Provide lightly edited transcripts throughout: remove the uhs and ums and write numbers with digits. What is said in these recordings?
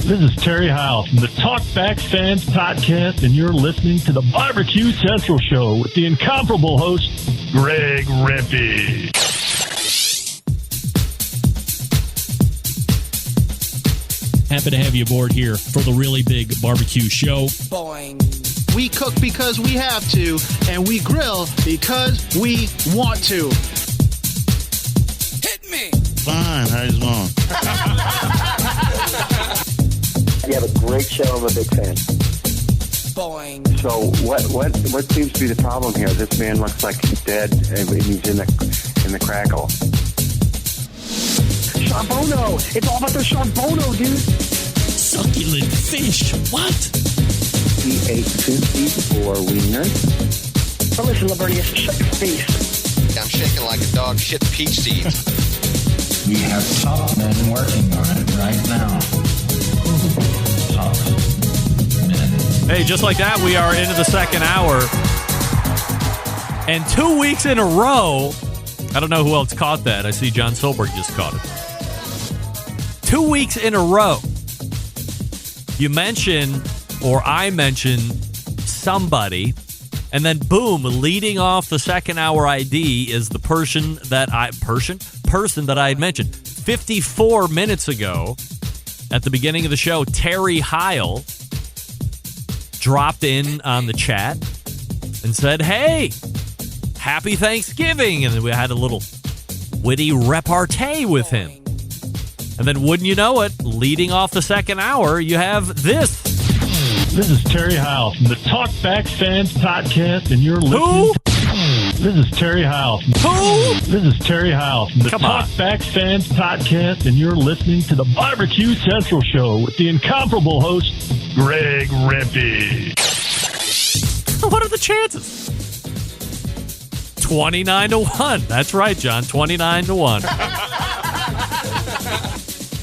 This is Terry House from the Talkback Fans Podcast, and you're listening to the BBQ Central Show with the incomparable host, Greg Rempe. Happy to have you aboard here for the really big barbecue show. Boing. We cook because we have to, and we grill because we want to. Hit me. Fine, how's it going? You have a great show. I'm a big fan. Boing. So what seems to be the problem here? This man looks like he's dead, and he's in the crackle. Charbono! It's all about the Charbono, dude! Succulent fish. What? He ate sushi for wieners. Oh, listen, Lavernius, shut your face. I'm shaking like a dog shit peach seeds. We have top men working on it right now. Top men. Hey, just like that, we are into the second hour. And 2 weeks in a row, I don't know who else caught that. I see John Solberg just caught it. 2 weeks in a row, you mention, or I mention somebody, and then boom, leading off the second hour ID is the person that I had mentioned 54 minutes ago at the beginning of the show. Terry Heil dropped in on the chat and said, "Hey, happy Thanksgiving," and then we had a little witty repartee with him. And then, wouldn't you know it, leading off the second hour, you have this. This is Terry House from the Talkback Fans Podcast, and you're listening. Who? This is Terry House. Who? This is Terry House from the Talkback Fans Podcast, and you're listening to the BBQ Central Show with the incomparable host, Greg Rempe. What are the chances? 29-1. That's right, John. 29-1.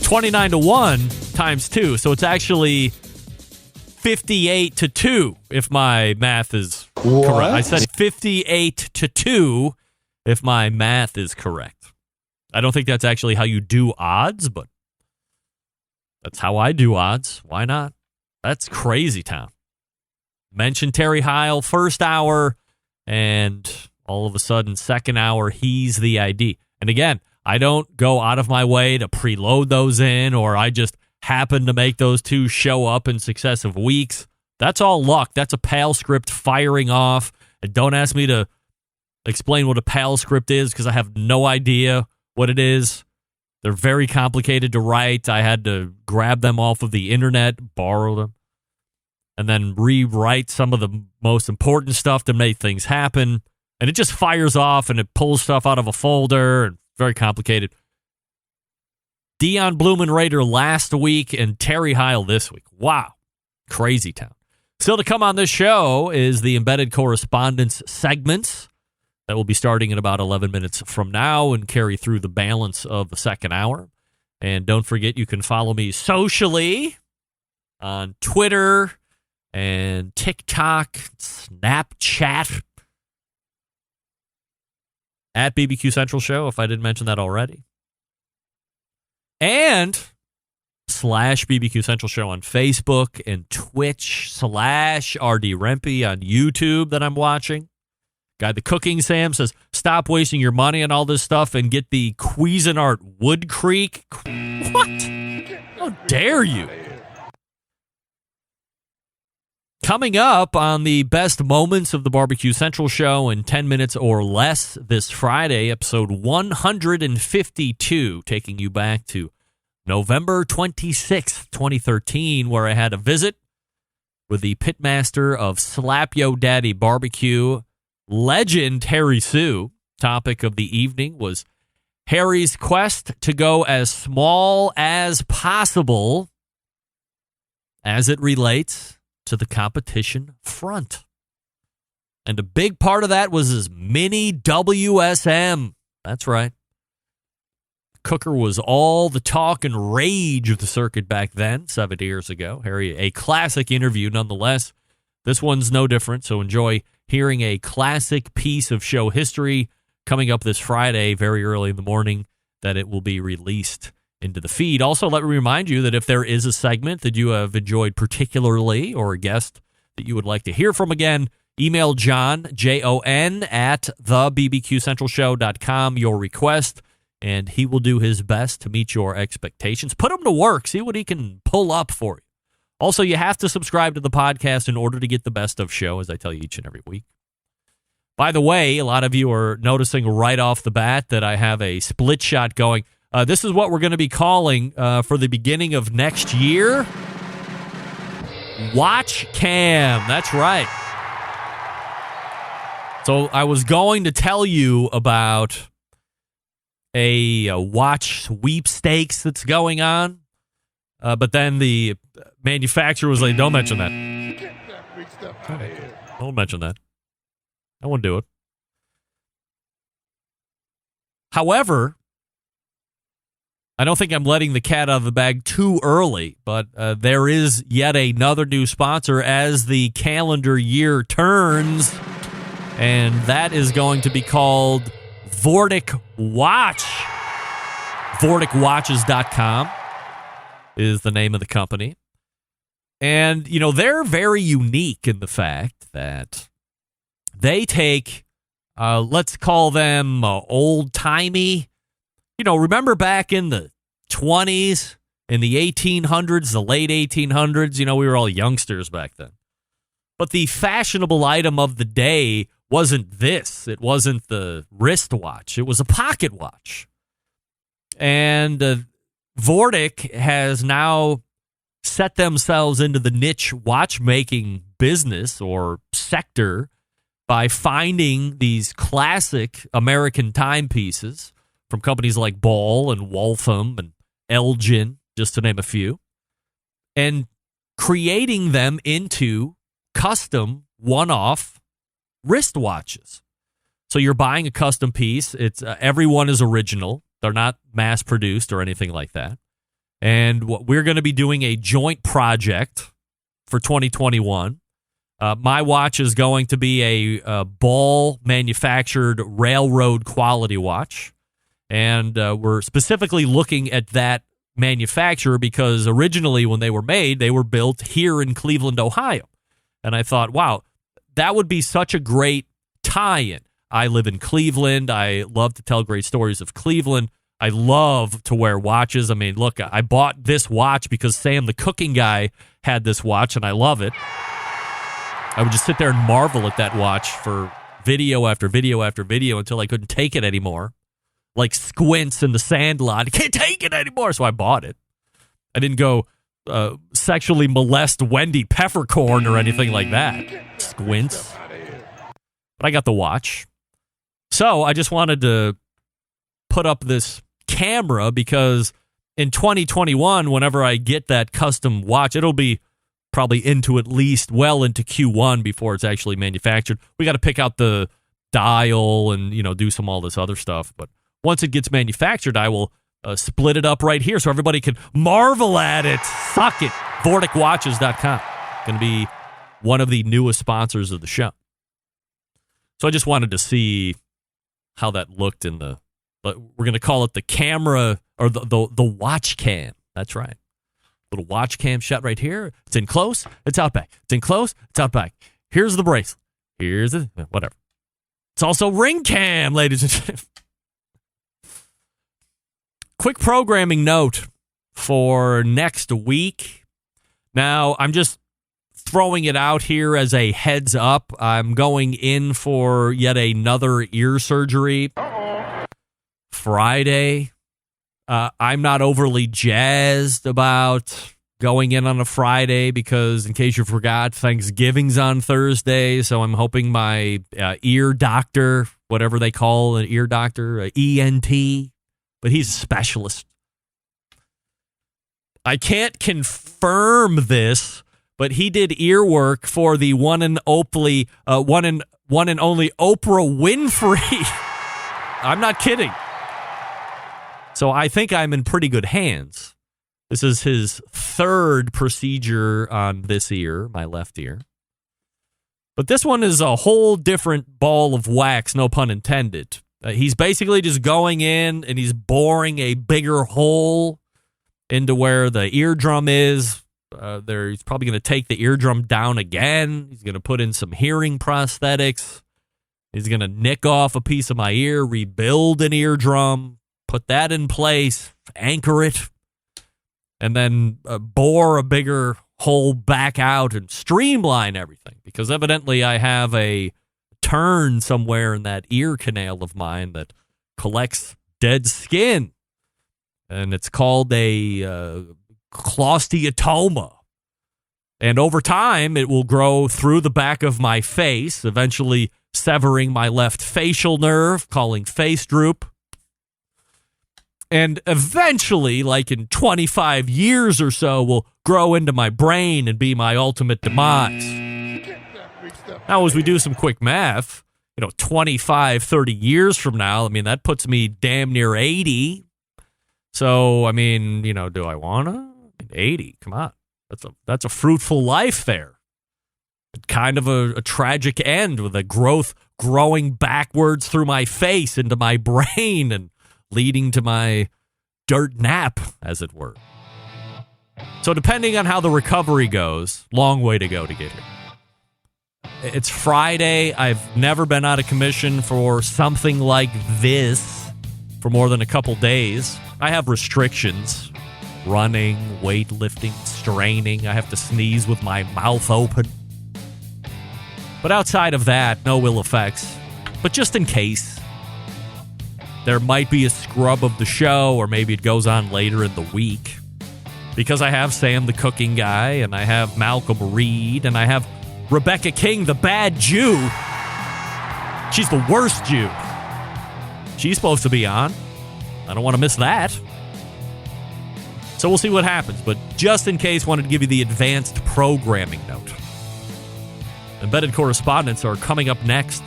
29-1 times 2, so it's actually 58-2 if my math is correct. I said 58-2 if my math is correct. I don't think that's actually how you do odds, but that's how I do odds. Why not? That's crazy town. Mention Terry Heil first hour, and all of a sudden, second hour, he's the ID. And again, I don't go out of my way to preload those in, or I just happen to make those two show up in successive weeks. That's all luck. That's a PAL script firing off. And don't ask me to explain what a PAL script is, because I have no idea what it is. They're very complicated to write. I had to grab them off of the internet, borrow them, and then rewrite some of the most important stuff to make things happen. And it just fires off, and it pulls stuff out of a folder, and very complicated. Dion Blumen Raider last week and Terry Heil this week. Wow. Crazy town. Still to come on this show is the Embedded Correspondents segments that will be starting in about 11 minutes from now and carry through the balance of the second hour. And don't forget, you can follow me socially on Twitter and TikTok, Snapchat, at BBQ Central Show, if I didn't mention that already. And /BBQ Central Show on Facebook and Twitch /RD Rempe on YouTube that I'm watching. Guy the Cooking Sam says, stop wasting your money on all this stuff and get the Cuisinart Wood Creek. What? How dare you? Coming up on the best moments of the BBQ Central Show in 10 minutes or less this Friday, episode 152, taking you back to November 26th, 2013, where I had a visit with the pitmaster of Slap Yo Daddy Barbecue, legend Harry Sue. Topic of the evening was Harry's quest to go as small as possible as it relates to the competition front. And a big part of that was his mini WSM. That's right. Cooker was all the talk and rage of the circuit back then, 7 years ago. Harry, a classic interview nonetheless. This one's no different, so enjoy hearing a classic piece of show history coming up this Friday, very early in the morning, that it will be released into the feed. Also, let me remind you that if there is a segment that you have enjoyed particularly or a guest that you would like to hear from again, email John, Jon, at thebbqcentralshow.com, your request, and he will do his best to meet your expectations. Put him to work. See what he can pull up for you. Also, you have to subscribe to the podcast in order to get the best of show, as I tell you each and every week. By the way, a lot of you are noticing right off the bat that I have a split shot going. This is what we're going to be calling for the beginning of next year. Watch Cam. That's right. So I was going to tell you about a watch sweepstakes that's going on, but then the manufacturer was like, don't mention that. Don't mention that. I won't do it. However, I don't think I'm letting the cat out of the bag too early, but there is yet another new sponsor as the calendar year turns, and that is going to be called Vortic Watch. VorticWatches.com is the name of the company. And, you know, they're very unique in the fact that they take, let's call them old-timey. You know, remember back in the 20s, in the 1800s, the late 1800s, you know, we were all youngsters back then. But the fashionable item of the day wasn't this. It wasn't the wristwatch. It was a pocket watch. And Vortic has now set themselves into the niche watchmaking business or sector by finding these classic American timepieces from companies like Ball and Waltham and Elgin, just to name a few, and creating them into custom one-off wristwatches. So you're buying a custom piece. It's everyone is original. They're not mass-produced or anything like that. And what we're going to be doing a joint project for 2021. My watch is going to be a Ball manufactured railroad quality watch. And we're specifically looking at that manufacturer because originally when they were made, they were built here in Cleveland, Ohio. And I thought, wow, that would be such a great tie-in. I live in Cleveland. I love to tell great stories of Cleveland. I love to wear watches. I mean, look, I bought this watch because Sam, the cooking guy, had this watch, and I love it. I would just sit there and marvel at that watch for video after video after video until I couldn't take it anymore. Like Squints in the Sandlot. I can't take it anymore, so I bought it. I didn't go sexually molest Wendy Peppercorn or anything like that. Squints. But I got the watch. So I just wanted to put up this camera because in 2021, whenever I get that custom watch, it'll be probably into at least well into Q1 before it's actually manufactured. We got to pick out the dial and, you know, do some all this other stuff. But once it gets manufactured, I will split it up right here so everybody can marvel at it. Suck it. VorticWatches.com. Going to be one of the newest sponsors of the show. So I just wanted to see how that looked in the, we're going to call it the camera or the watch cam. That's right. Little watch cam shot right here. It's in close. It's out back. It's in close. It's out back. Here's the bracelet. Here's the, whatever. It's also ring cam, ladies and gentlemen. Quick programming note for next week. Now, I'm just throwing it out here as a heads up. I'm going in for yet another ear surgery Friday. I'm not overly jazzed about going in on a Friday because, in case you forgot, Thanksgiving's on Thursday. So I'm hoping my ear doctor, whatever they call an ear doctor, ENT, but he's a specialist. I can't confirm this, but he did ear work for the one and only Oprah Winfrey. I'm not kidding. So I think I'm in pretty good hands. This is his third procedure on this ear, my left ear. But this one is a whole different ball of wax, no pun intended. He's basically just going in and he's boring a bigger hole into where the eardrum is. He's probably going to take the eardrum down again. He's going to put in some hearing prosthetics. He's going to nick off a piece of my ear, rebuild an eardrum, put that in place, anchor it, and then bore a bigger hole back out and streamline everything. Because evidently I have a turn somewhere in that ear canal of mine that collects dead skin. And it's called a cholesteatoma. And over time, it will grow through the back of my face, eventually severing my left facial nerve, causing face droop. And eventually, like in 25 years or so, will grow into my brain and be my ultimate demise. Now, as we do some quick math, 25, 30 years from now, I mean, that puts me damn near 80. So, I mean, do I want to? 80, come on. That's a fruitful life there. Kind of a tragic end with a growing backwards through my face into my brain and leading to my dirt nap, as it were. So depending on how the recovery goes, long way to go to get here. It's Friday. I've never been out of commission for something like this for more than a couple days. I have restrictions. Running, weightlifting, straining. I have to sneeze with my mouth open. But outside of that, no ill effects. But just in case, there might be a scrub of the show, or maybe it goes on later in the week. Because I have Sam the cooking guy, and I have Malcolm Reed, and I have Rebecca King, the bad Jew. She's the worst Jew. She's supposed to be on. I don't want to miss that. So we'll see what happens, but just in case, wanted to give you the advanced programming note. Embedded Correspondents are coming up next.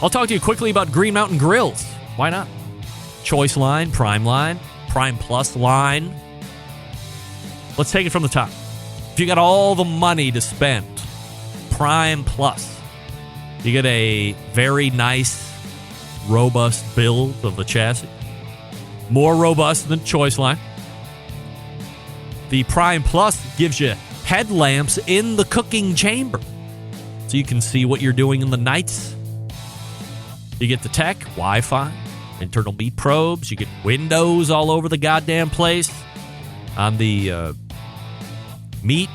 I'll talk to you quickly about Green Mountain Grills. Why not? Choice line, Prime Plus line. Let's take it from the top. If you got all the money to spend, Prime Plus, you get a very nice, robust build of the chassis. More robust than Choice line. The Prime Plus gives you headlamps in the cooking chamber, so you can see what you're doing in the nights. You get the tech, Wi-Fi, internal meat probes. You get windows all over the goddamn place. On the meat,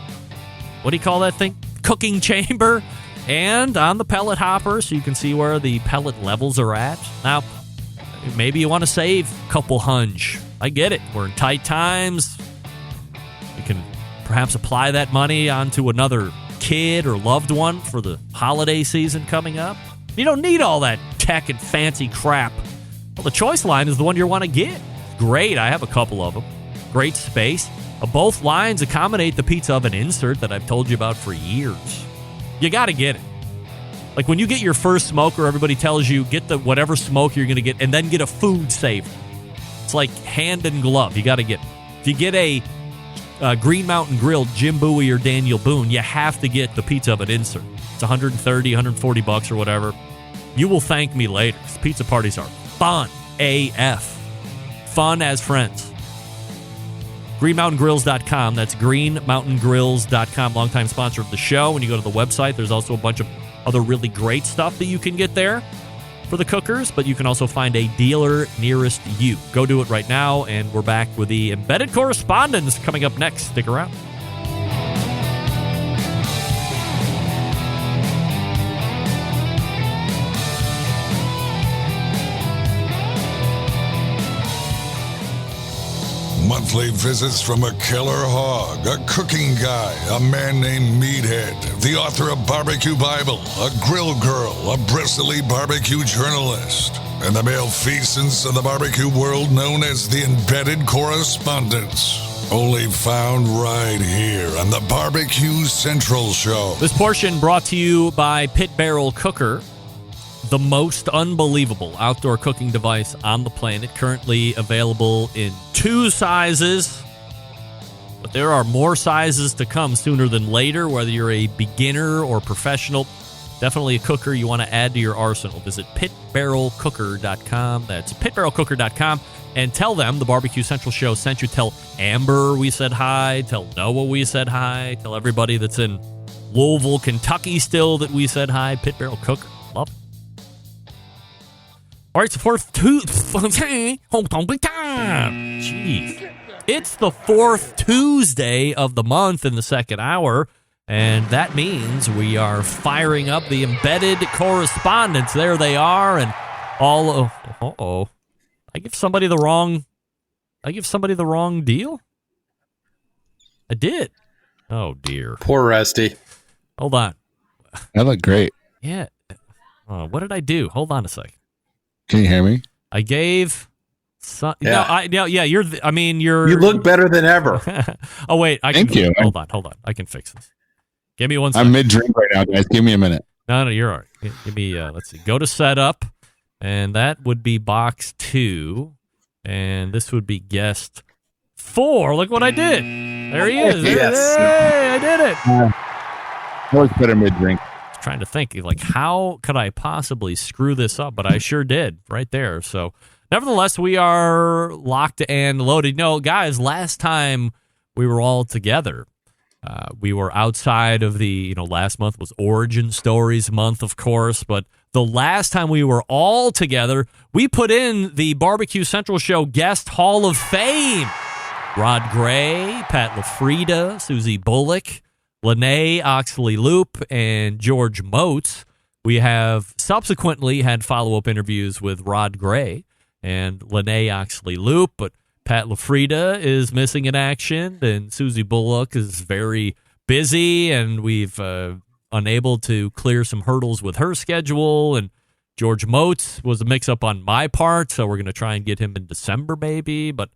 what do you call that thing? Cooking chamber. And on the pellet hopper, so you can see where the pellet levels are at. Now, maybe you want to save a couple hunch. I get it. We're in tight times. You can perhaps apply that money onto another kid or loved one for the holiday season coming up. You don't need all that tech and fancy crap. Well, the Choice line is the one you want to get. Great. I have a couple of them. Great space. Both lines accommodate the pizza oven insert that I've told you about for years. You got to get it. Like when you get your first smoker, everybody tells you get the whatever smoke you're going to get and then get a food saver. It's like hand and glove. You got to get it. If you get a Green Mountain Grill, Jim Bowie or Daniel Boone, you have to get the pizza oven insert. It's $130, $140 or whatever. You will thank me later. Pizza parties are fun AF. Fun as friends. GreenMountainGrills.com. That's GreenMountainGrills.com. Longtime sponsor of the show. When you go to the website, there's also a bunch of other really great stuff that you can get there for the cookers, but you can also find a dealer nearest you. Go do it right now, and we're back with the Embedded Correspondents coming up next. Stick around. Monthly visits from a killer hog, a cooking guy, a man named Meathead, the author of Barbecue Bible, a grill girl, a bristly barbecue journalist, and the malfeasance of the barbecue world known as the Embedded Correspondents. Only found right here on the Barbecue Central Show. This portion brought to you by Pit Barrel Cooker, the most unbelievable outdoor cooking device on the planet, currently available in 2 sizes, but there are more sizes to come sooner than later, whether you're a beginner or professional. definitely a cooker you want to add to your arsenal. Visit pitbarrelcooker.com. That's pitbarrelcooker.com. And tell them the Barbecue Central Show sent you. Tell Amber we said hi. Tell Noah we said hi. Tell everybody that's in Louisville, Kentucky still that we said hi. Pit Barrel Cooker. Love it. All right, it's the fourth Tuesday. Jeez. It's the fourth Tuesday of the month in the second hour, and that means we are firing up the Embedded Correspondents. There they are, and all of... Uh-oh. I give somebody the wrong deal? I did. Oh, dear. Poor Rusty. Hold on. That looked great. Yeah. What did I do? Hold on a second. Can you hear me? I gave... Yeah. You're... You look better than ever. Oh, wait. Thank you. Hold on. I can fix this. Give me 1 second. I'm mid-drink right now, guys. Give me a minute. No, you're all right. Give me, let's see. Go to setup, and that would be box 2, and this would be guest 4. Look what I did. There he is. Yes. Hey, I did it. I was better mid-drink. I was trying to think, like, how could I possibly screw this up? But I sure did right there. So, nevertheless, we are locked and loaded. No, guys, last time we were all together, we were outside of the, last month was Origin Stories month, of course, but the last time we were all together, we put in the Barbecue Central Show Guest Hall of Fame. Rod Gray, Pat LaFrida, Susie Bullock, Lene Oxley-Loop, and George Motes. We have subsequently had follow-up interviews with Rod Gray and Lene Oxley-Loop, but Pat LaFrida is missing in action, and Susie Bullock is very busy, and we've unable to clear some hurdles with her schedule, and George Motes was a mix-up on my part, so we're going to try and get him in December maybe, but,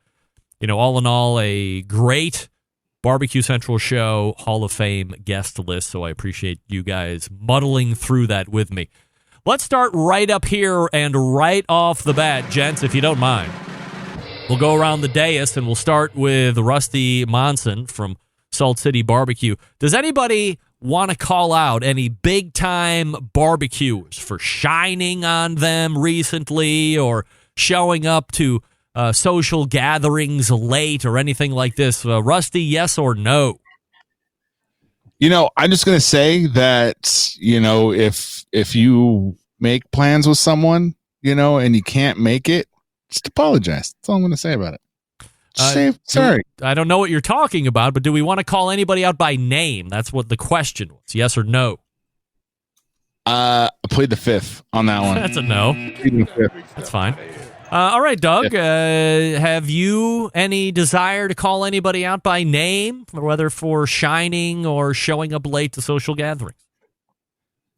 all in all, a great Barbecue Central Show Hall of Fame guest list, so I appreciate you guys muddling through that with me. Let's start right up here and right off the bat, gents, if you don't mind. We'll go around the dais, and we'll start with Rusty Monson from Salt City Barbecue. Does anybody want to call out any big-time barbecuers for shining on them recently or showing up to social gatherings late or anything like this? Rusty, yes or no? I'm just going to say that, if you make plans with someone, and you can't make it, just apologize. That's all I'm going to say about it. Just say sorry. I don't know what you're talking about, but do we want to call anybody out by name? That's what the question was. Yes or no? I played the fifth on that one. That's a no. That's fine. All right, Doug. Have you any desire to call anybody out by name, whether for shining or showing up late to social gatherings?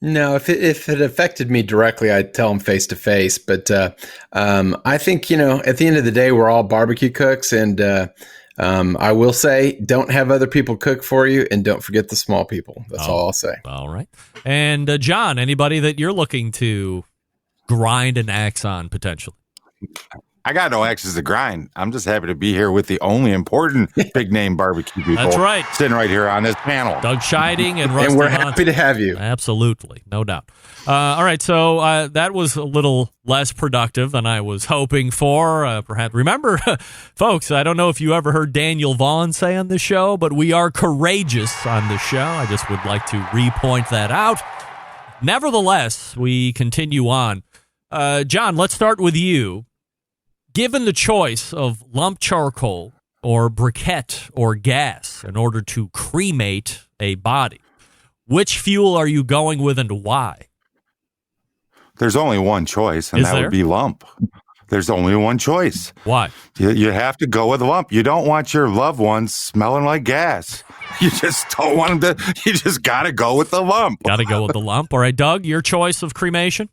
No, if it affected me directly, I'd tell them face to face. But I think, at the end of the day, we're all barbecue cooks. And I will say, don't have other people cook for you, and don't forget the small people. That's all I'll say. All right. And John, anybody that you're looking to grind an axe on potentially? I got no axes to grind. I'm just happy to be here with the only important big name barbecue people. That's right. Sitting right here on this panel. Doug Scheiding and Rusty And we're Monson. happy to have you. Absolutely. No doubt. All right. So that was a little less productive than I was hoping for. Perhaps remember, folks, I don't know if you ever heard Daniel Vaughn say on the show, but we are courageous on the show. I just would like to repoint that out. Nevertheless, we continue on. John, let's start with you. Given the choice of lump charcoal or briquette or gas in order to cremate a body, which fuel are you going with and why? There's only one choice, and would be lump. There's only one choice. Why? You have to go with lump. You don't want your loved ones smelling like gas. You just don't want them to. You just got to go with the lump. Got to go with the lump. All right, Doug, your choice of cremation?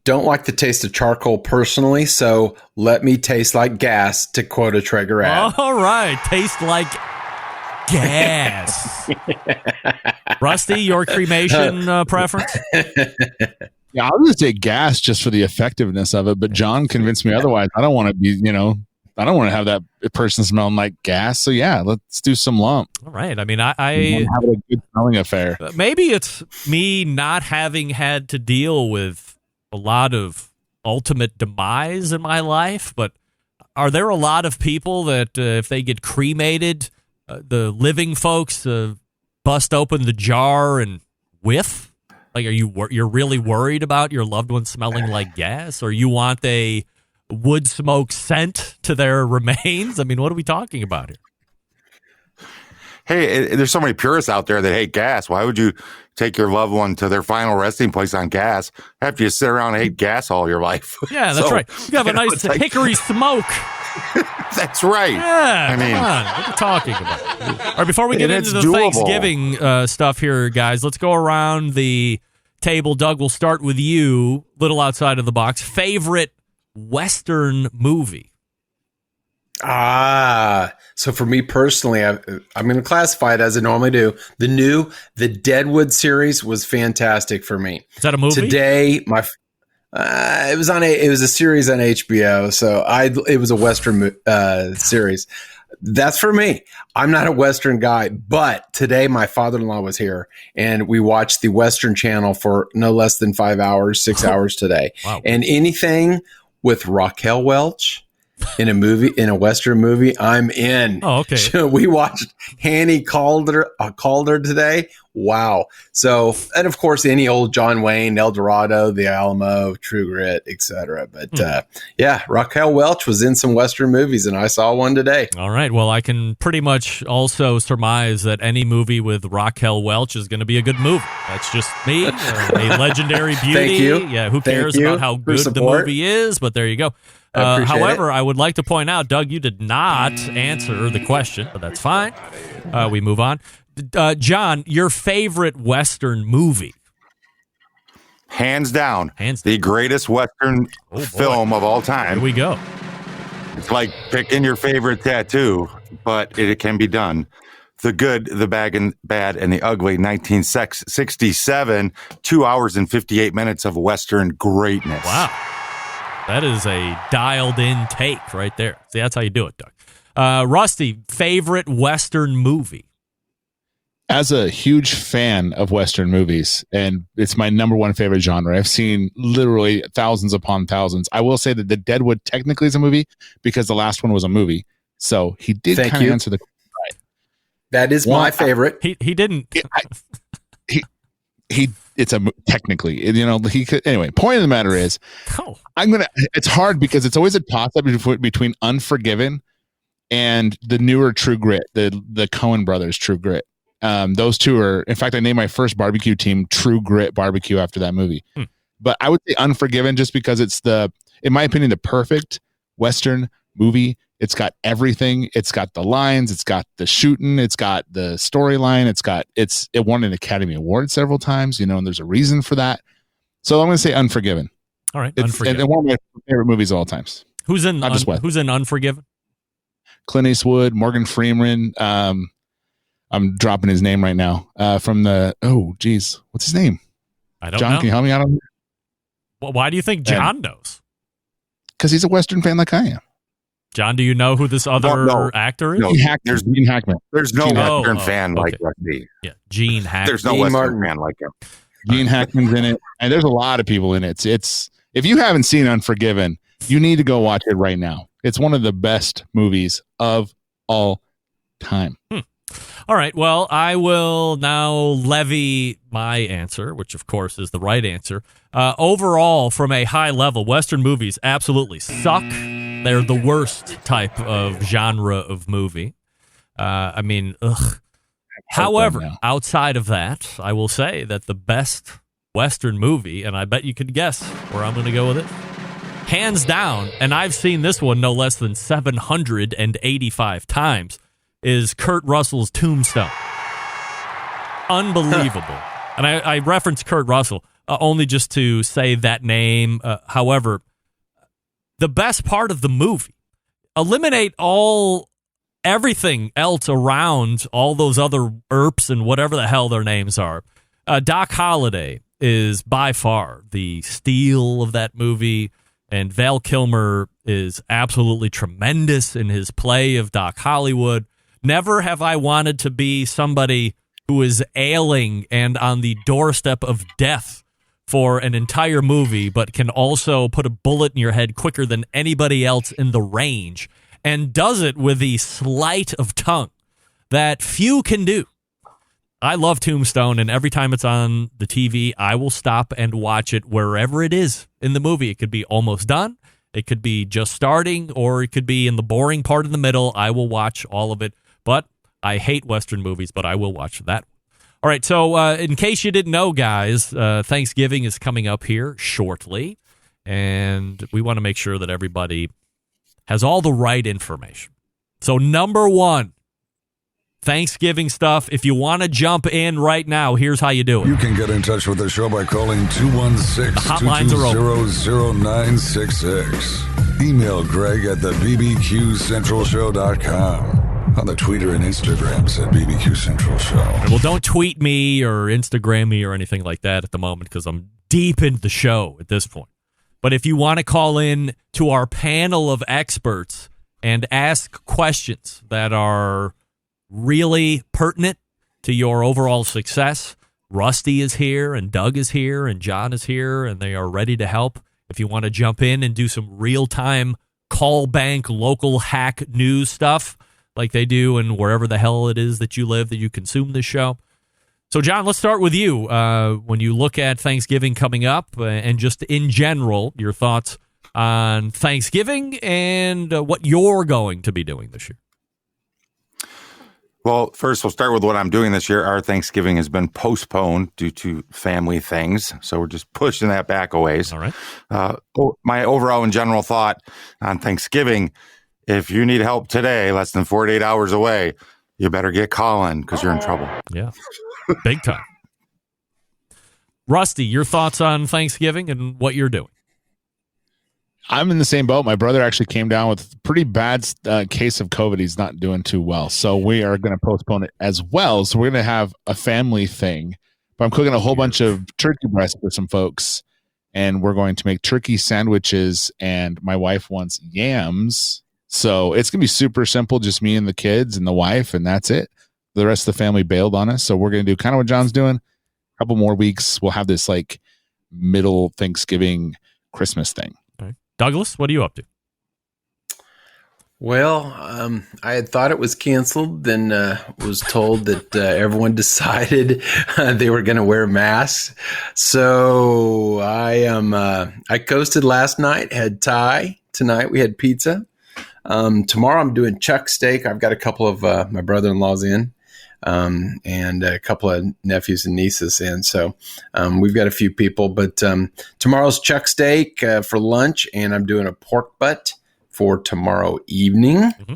Don't like the taste of charcoal personally, so let me taste like gas, to quote a Traeger ad. All right, taste like gas. Rusty, your cremation preference? Yeah, I was going to say gas just for the effectiveness of it, but John convinced me otherwise. I don't want to be, I don't want to have that person smelling like gas. So yeah, let's do some lump. All right. I mean, I have a good smelling affair. Maybe it's me not having had to deal with a lot of ultimate demise in my life, but are there a lot of people that if they get cremated, the living folks bust open the jar and whiff? Like, you're really worried about your loved one smelling like gas, or you want a wood smoke scent to their remains? I mean, what are we talking about here? Hey, there's so many purists out there that hate gas. Why would you take your loved one to their final resting place on gas after you sit around and hate gas all your life? Yeah, that's right. You have a nice hickory smoke. That's right. Yeah, come on. What are you talking about? All right, before we get into the doable. Thanksgiving stuff here, guys, let's go around the table. Doug, we'll start with you, little outside of the box. Favorite Western movie? So for me personally, I'm going to classify it as I normally do. The Deadwood series was fantastic for me. Is that a movie? Today, it was a series on HBO, so it was a Western series. That's for me. I'm not a Western guy, but today my father-in-law was here and we watched the Western Channel for no less than 5 hours, 6 hours today. Wow. And anything with Raquel Welch in a Western movie, I'm in. Oh, okay. We watched Hanny Calder today. Wow. So, and of course, any old John Wayne, El Dorado, The Alamo, True Grit, etc. But yeah, Raquel Welch was in some Western movies, and I saw one today. All right. Well, I can pretty much also surmise that any movie with Raquel Welch is going to be a good movie. That's just me, a legendary beauty. Thank you. Yeah, who cares about how good the movie is? But there you go. However, I would like to point out, Doug, you did not answer the question, but that's fine. We move on. John, your favorite Western movie? Hands down, the greatest Western film of all time. Here we go. It's like picking your favorite tattoo, but it can be done. The Good, the Bad, and the Ugly, 1967, 2 hours and 58 minutes of Western greatness. Wow. That is a dialed-in take right there. See, that's how you do it, Doug. Rusty, favorite Western movie? As a huge fan of Western movies, and it's my number one favorite genre, I've seen literally thousands upon thousands. I will say that the Deadwood technically is a movie because the last one was a movie. So he did kind of answer the question right. That is my favorite. He didn't. It's technically, he could. Anyway, point of the matter is, it's hard because it's always a toss up between Unforgiven and the newer True Grit, the Coen brothers True Grit. Those two are, in fact, I named my first barbecue team True Grit Barbecue after that movie. But I would say Unforgiven just because it's in my opinion, the perfect Western movie. It's got everything. It's got the lines. It's got the shooting. It's got the storyline. It won an Academy Award several times, and there's a reason for that. So I'm going to say Unforgiven. All right. Unforgiven. And one of my favorite movies of all times. Who's in Unforgiven? Clint Eastwood, Morgan Freeman. I'm dropping his name right now. From what's his name? I don't know. John, can you help me out on that? Well, why do you think John knows? Because he's a Western fan like I am. John, do you know who this other actor is? No, there's Gene Hackman. There's no Western fan like Rusty. Yeah, Gene Hackman. There's no Western fan like him. Gene Hackman's in it, and there's a lot of people in it. It's if you haven't seen Unforgiven, you need to go watch it right now. It's one of the best movies of all time. All right. Well, I will now levy my answer, which of course is the right answer. Overall, from a high level, Western movies absolutely suck. They're the worst type of genre of movie. However, outside of that, I will say that the best Western movie, and I bet you could guess where I'm going to go with it, hands down, and I've seen this one no less than 785 times, is Kurt Russell's Tombstone. Unbelievable. And I reference Kurt Russell only just to say that name. However, the best part of the movie, eliminate everything else around all those other Earps and whatever the hell their names are. Doc Holliday is by far the steal of that movie. And Val Kilmer is absolutely tremendous in his play of Doc Hollywood. Never have I wanted to be somebody who is ailing and on the doorstep of death for an entire movie, but can also put a bullet in your head quicker than anybody else in the range, and does it with the sleight of tongue that few can do. I love Tombstone, and every time it's on the TV, I will stop and watch it wherever it is in the movie. It could be almost done, it could be just starting, or it could be in the boring part in the middle. I will watch all of it, but I hate Western movies, but I will watch that. All right, so in case you didn't know, guys, Thanksgiving is coming up here shortly, and we want to make sure that everybody has all the right information. So number one, Thanksgiving stuff. If you want to jump in right now, here's how you do it. You can get in touch with the show by calling 216-220-0966. Email Greg at the bbqcentralshow.com. On the Twitter and Instagrams at BBQ Central Show. Well, don't tweet me or Instagram me or anything like that at the moment because I'm deep into the show at this point. But if you want to call in to our panel of experts and ask questions that are really pertinent to your overall success, Rusty is here and Doug is here and John is here and they are ready to help. If you want to jump in and do some real-time call bank local hack news stuff, like they do and wherever the hell it is that you live, that you consume this show. So, John, let's start with you. When you look at Thanksgiving coming up and just in general, your thoughts on Thanksgiving and what you're going to be doing this year. Well, first, we'll start with what I'm doing this year. Our Thanksgiving has been postponed due to family things, so we're just pushing that back a ways. All right. My overall and general thought on Thanksgiving, if you need help today, less than 48 hours away, you better get calling because you're in trouble. Yeah, big time. Rusty, your thoughts on Thanksgiving and what you're doing? I'm in the same boat. My brother actually came down with a pretty bad case of COVID. He's not doing too well. So we are going to postpone it as well. So we're going to have a family thing. But I'm cooking a whole bunch of turkey breasts for some folks. And we're going to make turkey sandwiches. And my wife wants yams. So it's going to be super simple, just me and the kids and the wife, and that's it. The rest of the family bailed on us. So we're going to do kind of what John's doing. A couple more weeks. We'll have this like middle Thanksgiving Christmas thing. Okay. Douglas, what are you up to? Well, I had thought it was canceled, then was told that everyone decided they were going to wear masks. So I coasted last night, had Thai. Tonight we had pizza. Tomorrow I'm doing chuck steak. I've got a couple of my brother-in-laws in and a couple of nephews and nieces in. So we've got a few people. But tomorrow's chuck steak for lunch, and I'm doing a pork butt for tomorrow evening. Mm-hmm.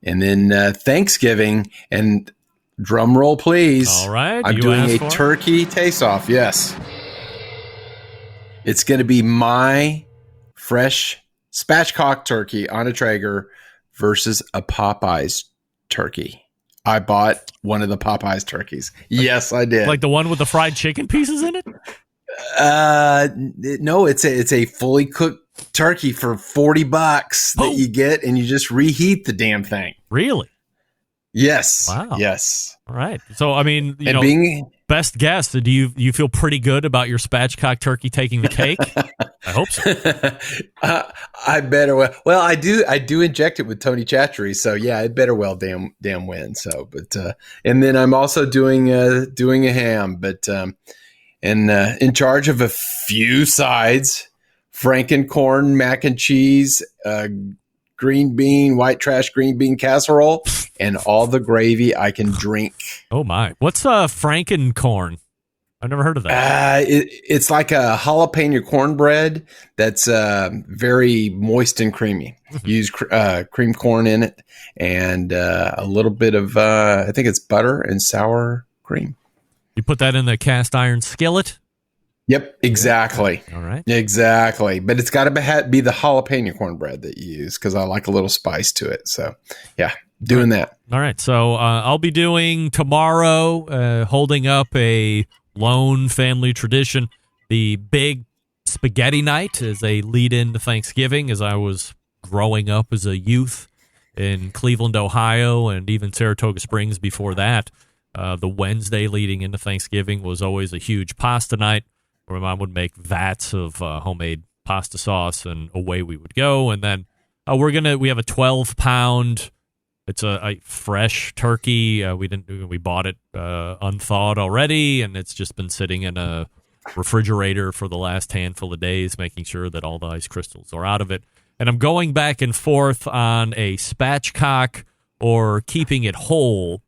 And then Thanksgiving, and drum roll, please. All right. I'm doing a turkey taste-off. Yes. It's going to be my fresh spatchcock turkey on a Traeger versus a Popeyes turkey. I bought one of the Popeyes turkeys. Yes, I did. Like the one with the fried chicken pieces in it? No, it's a fully cooked turkey for $40 that you get, and you just reheat the damn thing. Really? Yes. Wow. Yes. All right. So, I mean, you know, best guess, do you feel pretty good about your spatchcock turkey taking the cake? I hope so. I better well. I do inject it with Tony Chachery, so yeah, it better well damn win. So, but and then I'm also doing a ham, but in charge of a few sides: Frankencorn, mac and cheese, green bean, white trash green bean casserole, and all the gravy I can drink. Oh my! What's Frankencorn? I've never heard of that. It's like a jalapeno cornbread that's very moist and creamy. Mm-hmm. You use cream corn in it and a little bit of, I think it's butter and sour cream. You put that in the cast iron skillet? Yep, exactly. All right. Exactly. But it's got to be the jalapeno cornbread that you use because I like a little spice to it. So, yeah, doing that. All right. So I'll be doing tomorrow, holding up a lone family tradition, the big spaghetti night as a lead-in to Thanksgiving, as I was growing up as a youth in Cleveland, Ohio, and even Saratoga Springs before that. The Wednesday leading into Thanksgiving was always a huge pasta night, where my mom would make vats of homemade pasta sauce, and away we would go. And then we have a 12-pound. It's a fresh turkey. We bought it unthawed already, and it's just been sitting in a refrigerator for the last handful of days, making sure that all the ice crystals are out of it. And I'm going back and forth on a spatchcock or keeping it whole.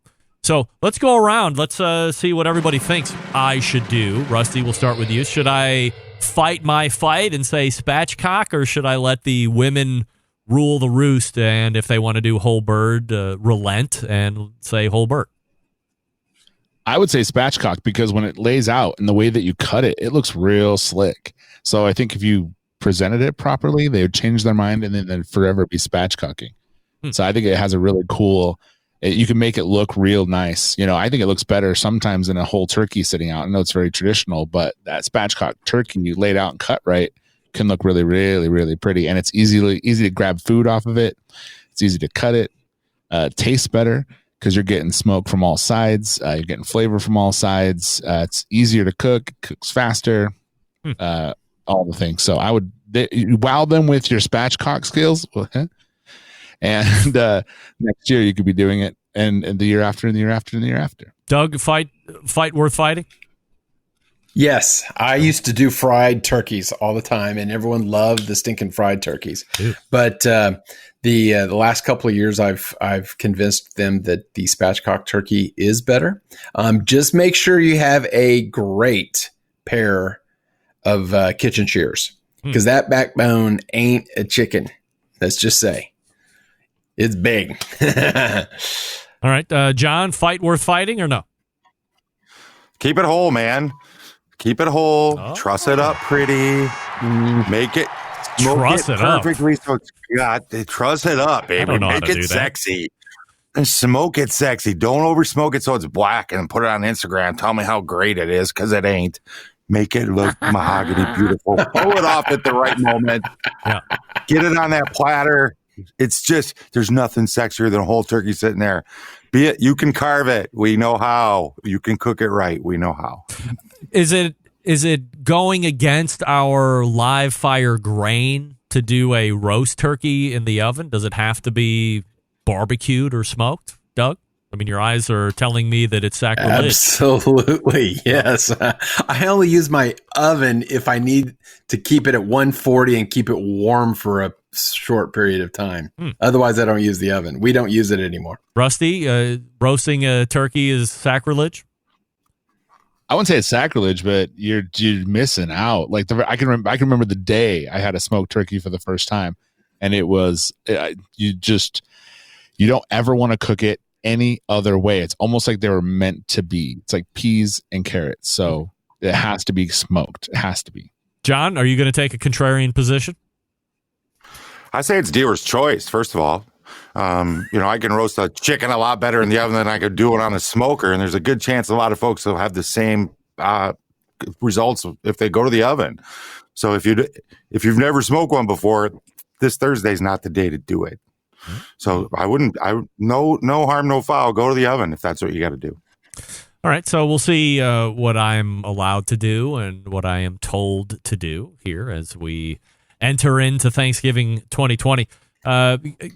So let's go around. Let's see what everybody thinks I should do. Rusty, we'll start with you. Should I fight my fight and say spatchcock, or should I let the women rule the roost, and if they want to do whole bird, relent and say whole bird? I would say spatchcock, because when it lays out and the way that you cut it, it looks real slick. So I think if you presented it properly, they would change their mind and then forever be spatchcocking. So I think it has a really cool, you can make it look real nice. I think it looks better sometimes than a whole turkey sitting out. I know it's very traditional, but that spatchcock turkey you laid out and cut right can look really, really, really pretty. And it's easy to grab food off of it. It's easy to cut it. Tastes better because you're getting smoke from all sides. You're getting flavor from all sides. It's easier to cook. Cooks faster. All the things. So I would wow them with your spatchcock skills. And next year you could be doing it, and the year after, and the year after, and the year after. Doug, fight worth fighting? Yes, I used to do fried turkeys all the time, and everyone loved the stinking fried turkeys. Ew. But the last couple of years, I've convinced them that the spatchcock turkey is better. Just make sure you have a great pair of kitchen shears, because that backbone ain't a chicken. Let's just say it's big. All right, John, fight worth fighting or no? Keep it whole, man. Keep it whole. Oh. Truss it up pretty. Make it. Truss it perfectly up. So it's got truss it up, baby. Make it sexy. And smoke it sexy. Don't over smoke it so it's black and put it on Instagram. Tell me how great it is, because it ain't. Make it look mahogany beautiful. Pull it off at the right moment. Yeah. Get it on that platter. It's just, there's nothing sexier than a whole turkey sitting there. Be it, you can carve it. We know how. You can cook it right. We know how. Is it going against our live fire grain to do a roast turkey in the oven? Does it have to be barbecued or smoked, Doug? I mean, your eyes are telling me that it's sacrilege. Absolutely, yes. I only use my oven if I need to keep it at 140 and keep it warm for a short period of time. Otherwise, I don't use the oven. We don't use it anymore. Rusty, roasting a turkey is sacrilege? I wouldn't say it's sacrilege, but you're missing out. Like I can remember the day I had a smoked turkey for the first time, and it was you don't ever want to cook it any other way. It's almost like they were meant to be. It's like peas and carrots. So it has to be smoked. It has to be. John, are you going to take a contrarian position? I say it's dealer's choice, first of all. I can roast a chicken a lot better in the oven than I could do it on a smoker. And there's a good chance a lot of folks will have the same results if they go to the oven. So if you've never smoked one before, this Thursday's not the day to do it. So no harm, no foul. Go to the oven if that's what you got to do. All right. So we'll see what I'm allowed to do and what I am told to do here as we enter into Thanksgiving 2020.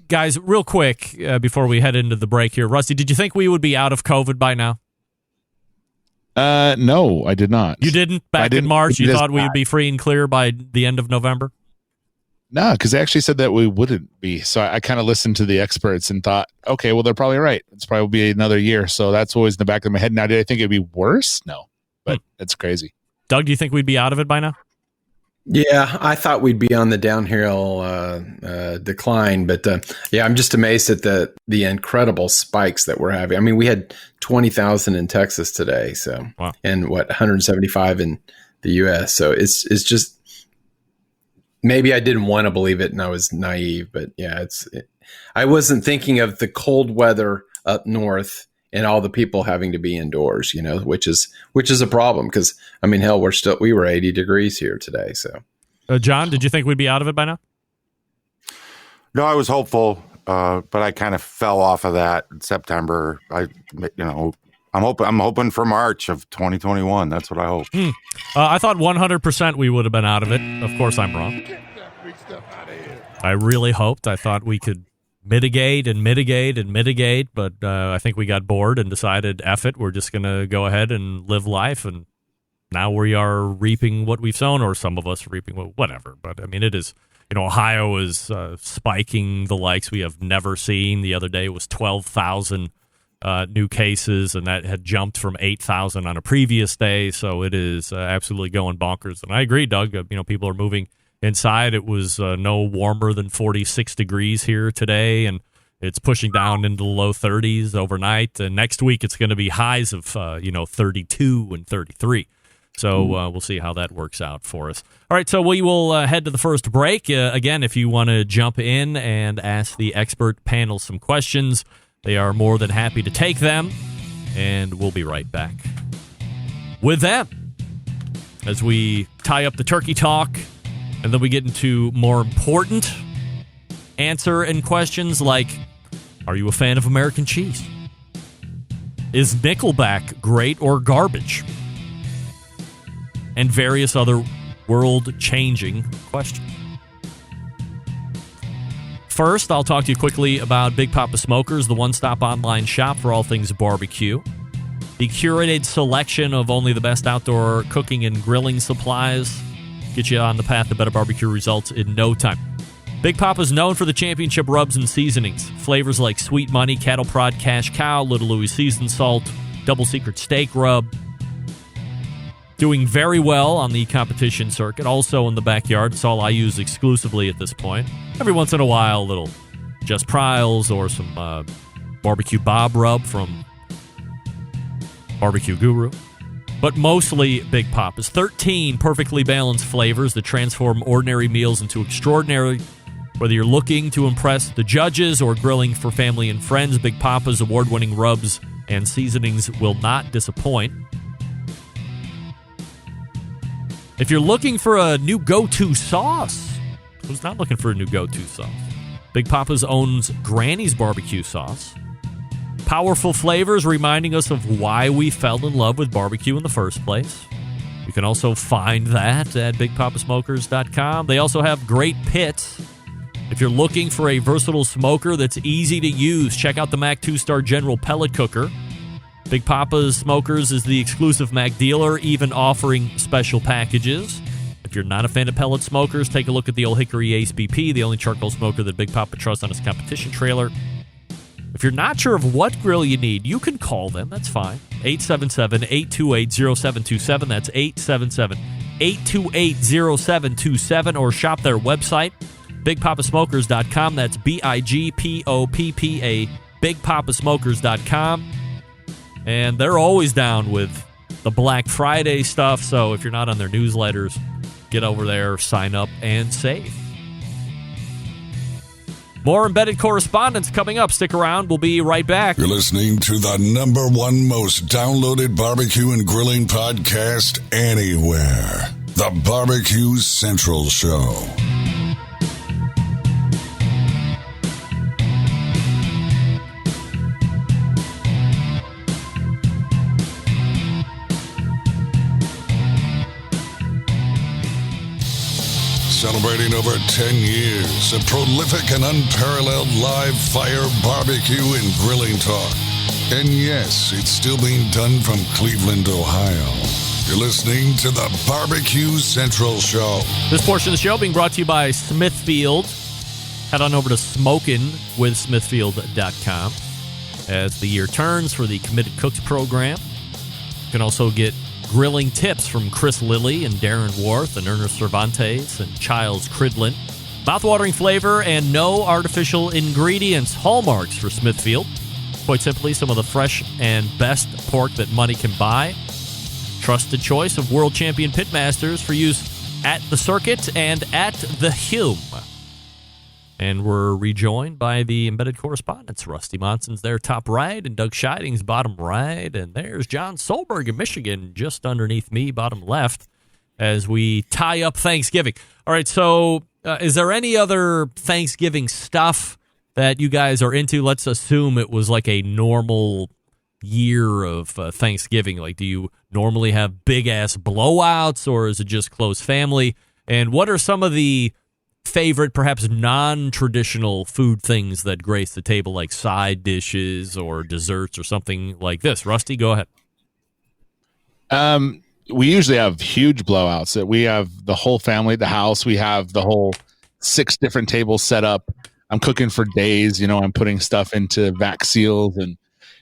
Guys, real quick, before we head into the break here, Rusty, did you think we would be out of COVID by now? No, I did not. You didn't? Back in March, you thought we would be free and clear by the end of November? No, because they actually said that we wouldn't be. So I kind of listened to the experts and thought, okay, well, they're probably right. It's probably be another year. So that's always in the back of my head. Now, did I think it'd be worse? No, but it's crazy. Doug, do you think we'd be out of it by now? Yeah, I thought we'd be on the downhill decline, but I'm just amazed at the incredible spikes that we're having. I mean, we had 20,000 in Texas today, so wow. And 175 in the U.S. So it's just maybe I didn't want to believe it and I was naive, but yeah, I wasn't thinking of the cold weather up north and all the people having to be indoors, which is a problem because I mean, hell, we were 80 degrees here today. So John, did you think we'd be out of it by now? No, I was hopeful, but I kind of fell off of that in September. I'm hoping for March of 2021. That's what I hope. I thought 100% we would have been out of it. Of course, I'm wrong. I really hoped. I thought we could mitigate, but I think we got bored and decided, F it, we're just going to go ahead and live life. And now we are reaping what we've sown, or some of us reaping whatever. But, I mean, it is, Ohio is spiking the likes we have never seen. The other day it was 12,000 new cases, and that had jumped from 8,000 on a previous day. So it is absolutely going bonkers. And I agree, Doug. People are moving inside. It was no warmer than 46 degrees here today, and it's pushing down into the low 30s overnight. And next week it's going to be highs of 32 and 33. So we'll see how that works out for us. All right, so we will head to the first break. Again, if you want to jump in and ask the expert panel some questions, they are more than happy to take them, and we'll be right back with them as we tie up the turkey talk, and then we get into more important answer and questions like, are you a fan of American cheese? Is Nickelback great or garbage? And various other world-changing questions. First, I'll talk to you quickly about Big Poppa Smokers, the one-stop online shop for all things barbecue. The curated selection of only the best outdoor cooking and grilling supplies get you on the path to better barbecue results in no time. Big Poppa is known for the championship rubs and seasonings. Flavors like Sweet Money, Cattle Prod, Cash Cow, Little Louis Seasoned Salt, Double Secret Steak Rub. Doing very well on the competition circuit, also in the backyard. It's all I use exclusively at this point. Every once in a while, a little Just Pryles or some Barbecue Bob Rub from BBQ Guru. But mostly Big Poppa's. 13 perfectly balanced flavors that transform ordinary meals into extraordinary. Whether you're looking to impress the judges or grilling for family and friends, Big Poppa's award-winning rubs and seasonings will not disappoint. If you're looking for a new go-to sauce, who's not looking for a new go-to sauce? Big Poppa's owns Granny's barbecue sauce. Powerful flavors reminding us of why we fell in love with barbecue in the first place. You can also find that at BigPoppaSmokers.com. They also have great pits. If you're looking for a versatile smoker that's easy to use, check out the Mac 2-Star General Pellet Cooker. Big Poppa's Smokers is the exclusive Mac dealer, even offering special packages. If you're not a fan of pellet smokers, take a look at the Old Hickory Ace BP, the only charcoal smoker that Big Poppa trusts on his competition trailer. If you're not sure of what grill you need, you can call them. That's fine. 877-828-0727. That's 877-828-0727. Or shop their website, BigPoppaSmokers.com. That's BIGPOPPA, BigPoppaSmokers.com. And they're always down with the Black Friday stuff, so if you're not on their newsletters, get over there, sign up, and save. More Embedded Correspondents coming up. Stick around. We'll be right back. You're listening to the #1 most downloaded barbecue and grilling podcast anywhere. The BBQ Central Show. Celebrating over 10 years of prolific and unparalleled live fire barbecue and grilling talk. And yes, it's still being done from Cleveland, Ohio. You're listening to the BBQ Central Show. This portion of the show being brought to you by Smithfield. Head on over to smokinwithsmithfield.com as the year turns for the Committed Cooks program. You can also get grilling tips from Chris Lilly and Darren Worth and Ernest Cervantes and Childs Cridlin. Mouthwatering flavor and no artificial ingredients. Hallmarks for Smithfield. Quite simply, some of the fresh and best pork that money can buy. Trusted choice of world champion pitmasters for use at the circuit and at the Hume. And we're rejoined by the Embedded Correspondents. Rusty Monson's there top right, and Doug Scheiding's bottom right. And there's John Solberg in Michigan just underneath me, bottom left. as we tie up Thanksgiving. All right, so is there any other Thanksgiving stuff that you guys are into? Let's assume it was like a normal year of Thanksgiving. Like, do you normally have big-ass blowouts, or is it just close family? And what are some of the favorite, perhaps non-traditional food things that grace the table, like side dishes or desserts or something like this? Rusty, go ahead. We usually have huge blowouts. We have the whole family at the house. We have the whole 6 different tables set up. I'm cooking for days. I'm putting stuff into vac seals and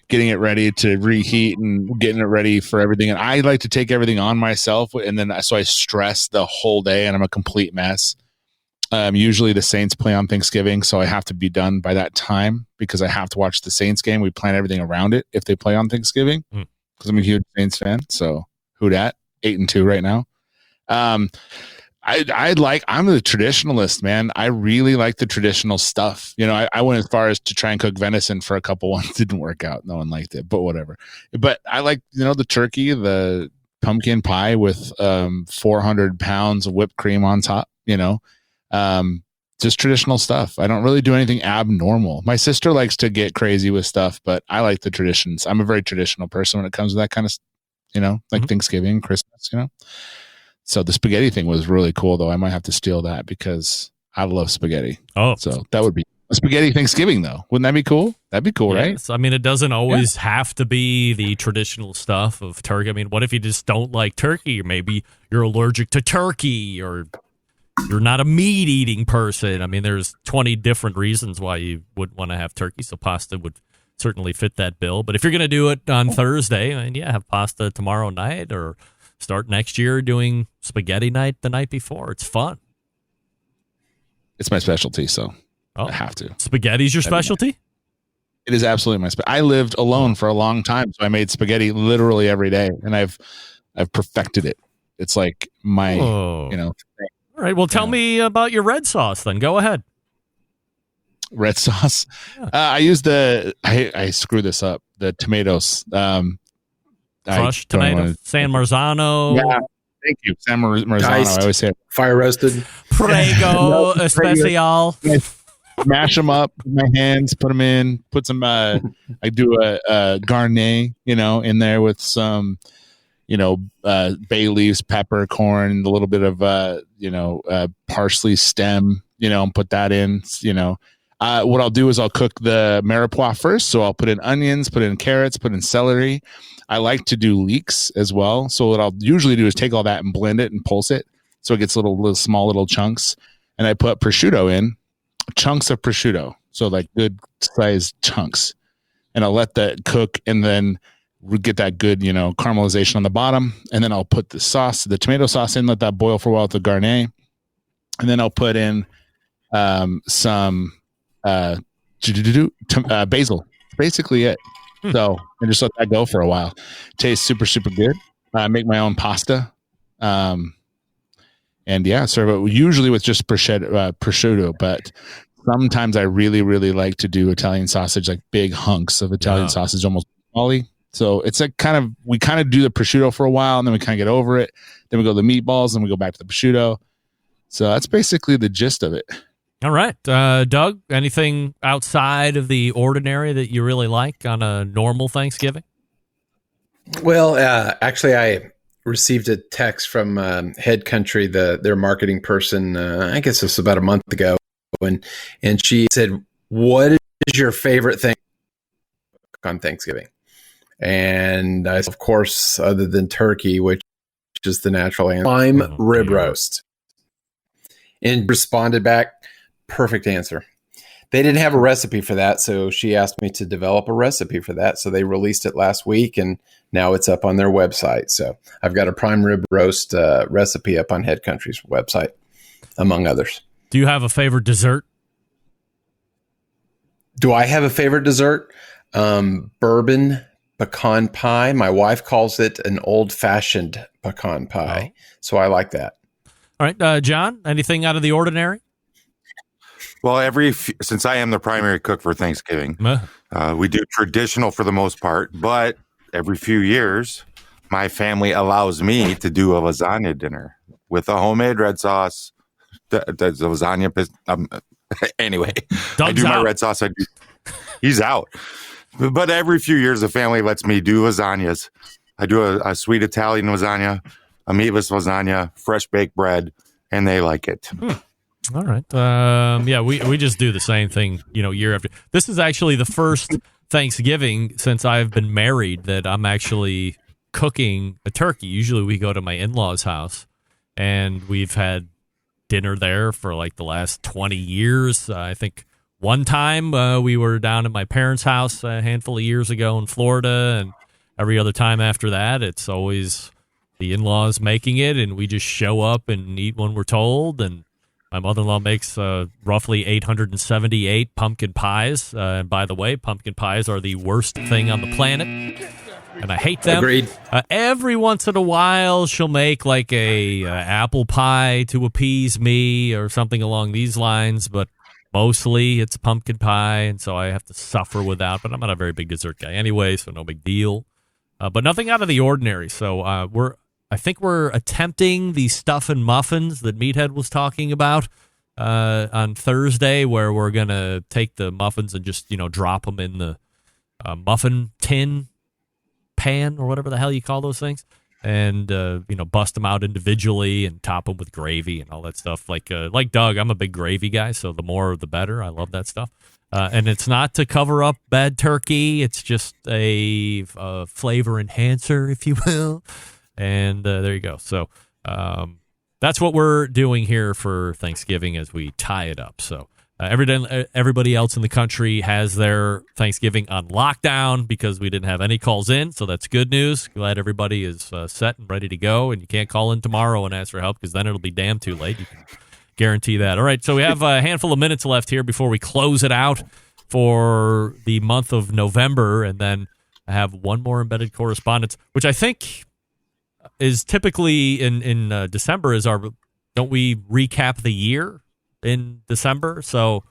getting it ready to reheat and getting it ready for everything. And I like to take everything on myself. And then so I stress the whole day and I'm a complete mess. Usually the Saints play on Thanksgiving, so I have to be done by that time because I have to watch the Saints game. We plan everything around it if they play on Thanksgiving because I'm a huge Saints fan. So who dat? 8-2 right now. I'm the traditionalist, man. I really like the traditional stuff. I went as far as to try and cook venison for a couple ones. Didn't work out. No one liked it, but whatever. But I like, the turkey, the pumpkin pie with 400 pounds of whipped cream on top, just traditional stuff. I don't really do anything abnormal. My sister likes to get crazy with stuff, but I like the traditions. I'm a very traditional person when it comes to that kind of, like Thanksgiving, Christmas, So the spaghetti thing was really cool, though. I might have to steal that because I love spaghetti. Oh, so that would be a spaghetti Thanksgiving, though. Wouldn't that be cool? That'd be cool, right? I mean, it doesn't always have to be the traditional stuff of turkey. I mean, what if you just don't like turkey, or maybe you're allergic to turkey, or you're not a meat-eating person? I mean, there's 20 different reasons why you would want to have turkey, so pasta would certainly fit that bill. But if you're going to do it on Thursday, have pasta tomorrow night, or start next year doing spaghetti night the night before. It's fun. It's my specialty, so I have to. Spaghetti's your specialty? It is absolutely my specialty. I lived alone for a long time, so I made spaghetti literally every day, and I've perfected it. It's like my, thing. All right, well, tell me about your red sauce then. Go ahead. Red sauce? Yeah. I use I screw this up, the tomatoes. Crushed tomato, San Marzano. Yeah, thank you, San Marzano. Diced, I always say it. Fire roasted, Prego Especial. Mash them up with my hands, put them in. Put some. I do a garnet, in there with some, bay leaves, peppercorn, a little bit of parsley stem, and put that in. What I'll do is I'll cook the mirepoix first. So I'll put in onions, put in carrots, put in celery. I like to do leeks as well. So what I'll usually do is take all that and blend it and pulse it. So it gets little small chunks. And I put prosciutto in, chunks of prosciutto. So like good sized chunks. And I'll let that cook, and then we get that good, caramelization on the bottom. And then I'll put the tomato sauce in, let that boil for a while with the garnet. And then I'll put in some basil. Basically it. So I just let that go for a while. Tastes super, super good. I make my own pasta. And serve it usually with just prosciutto, but sometimes I really, really like to do Italian sausage, like big hunks of Italian sausage, almost molly. So it's like we kind of do the prosciutto for a while, and then we kind of get over it. Then we go to the meatballs, and we go back to the prosciutto. So that's basically the gist of it. All right. Doug, anything outside of the ordinary that you really like on a normal Thanksgiving? Well, actually, I received a text from Head Country, their marketing person, I guess it was about a month ago, and she said, "What is your favorite thing on Thanksgiving?" And I, of course, other than turkey, which is the natural answer, prime rib roast. And responded back, perfect answer. They didn't have a recipe for that, so she asked me to develop a recipe for that. So they released it last week, and now it's up on their website. So I've got a prime rib roast recipe up on Head Country's website, among others. Do you have a favorite dessert? Do I have a favorite dessert? Bourbon pecan pie. My wife calls it an old-fashioned pecan pie, so I like that. All right, John, anything out of the ordinary? Well, since I am the primary cook for Thanksgiving, we do traditional for the most part, but every few years, my family allows me to do a lasagna dinner. with a homemade red sauce. The lasagna. Anyway, I do my red sauce. He's out. But every few years, the family lets me do lasagnas. I do a sweet Italian lasagna, a meatless lasagna, fresh baked bread, and they like it. All right. Yeah, we just do the same thing, year after. This is actually the first Thanksgiving since I've been married that I'm actually cooking a turkey. Usually we go to my in-laws' house, and we've had dinner there for like the last 20 years. I think one time we were down at my parents' house a handful of years ago in Florida, and every other time after that, it's always the in-laws making it, and we just show up and eat when we're told. And my mother-in-law makes roughly 878 pumpkin pies. And by the way, pumpkin pies are the worst thing on the planet, and I hate them. Agreed. Every once in a while, she'll make like a apple pie to appease me or something along these lines, but mostly it's pumpkin pie, and so I have to suffer with that. But I'm not a very big dessert guy anyway, so no big deal. But nothing out of the ordinary. So I think we're attempting the stuff and muffins that Meathead was talking about on Thursday, where we're gonna take the muffins and just drop them in the muffin tin pan or whatever the hell you call those things, and bust them out individually and top them with gravy and all that stuff. Like Doug, I'm a big gravy guy, so the more the better. I love that stuff. And it's not to cover up bad turkey. It's just a flavor enhancer, if you will. And there you go. So that's what we're doing here for Thanksgiving as we tie it up. So everybody else in the country has their Thanksgiving on lockdown because we didn't have any calls in. So that's good news. Glad everybody is set and ready to go. And you can't call in tomorrow and ask for help because then it'll be damn too late. You can guarantee that. All right. So we have a handful of minutes left here before we close it out for the month of November. And then I have one more embedded correspondence, which I think is typically in December is don't we recap the year in December? So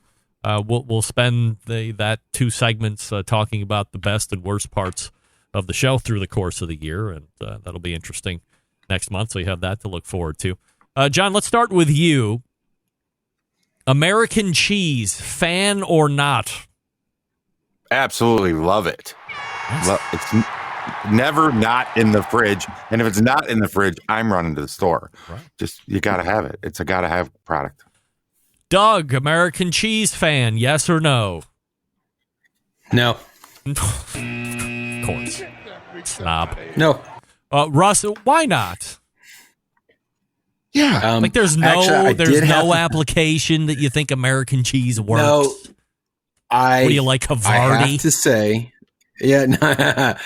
we'll spend that two segments talking about the best and worst parts of the show through the course of the year, and that'll be interesting next month. So you have that to look forward to. John, let's start with you. American cheese, fan or not? Absolutely love it. It's never not in the fridge, and if it's not in the fridge, I'm running to the store. Right. Just you got to have it. It's a got to have product. Doug, American cheese fan, yes or no? No. Of course. Snob. No. Russ, why not? Yeah. There's no application that you think American cheese works. No. What do you like, Havarti? I have to say, yeah,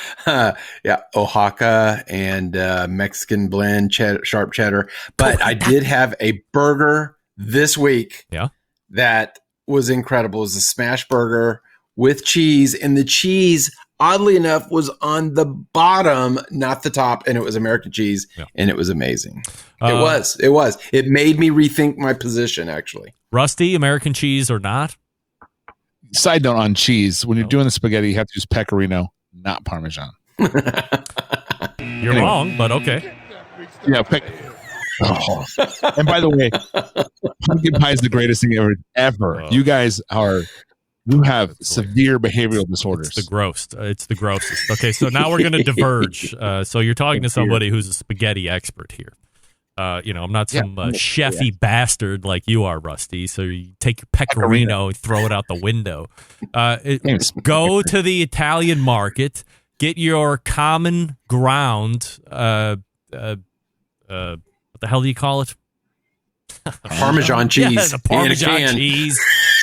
Oaxaca and Mexican blend, sharp cheddar. But I did have a burger this week that was incredible. It was a smash burger with cheese, and the cheese, oddly enough, was on the bottom, not the top, and it was American cheese, and it was amazing. It was. It made me rethink my position, actually. Rusty, American cheese or not? Side note on cheese, when you're doing the spaghetti, you have to use pecorino, not Parmesan. You're wrong, but okay. Yeah, and by the way, pumpkin pie is the greatest thing ever. You guys you have severe behavioral disorders. It's the grossest. Okay, so now we're going to diverge. So you're talking to somebody who's a spaghetti expert here. I'm not some chefy bastard like you are, Rusty. So you take your pecorino and throw it out the window. Go to the Italian market, get your common ground. What the hell do you call it? Parmesan cheese. Yeah, the Parmesan cheese.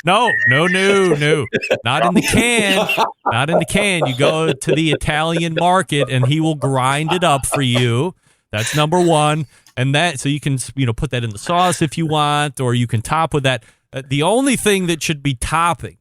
No. Not in the can. Not in the can. You go to the Italian market and he will grind it up for you. That's number one. And so you can, put that in the sauce if you want, or you can top with that. The only thing that should be topping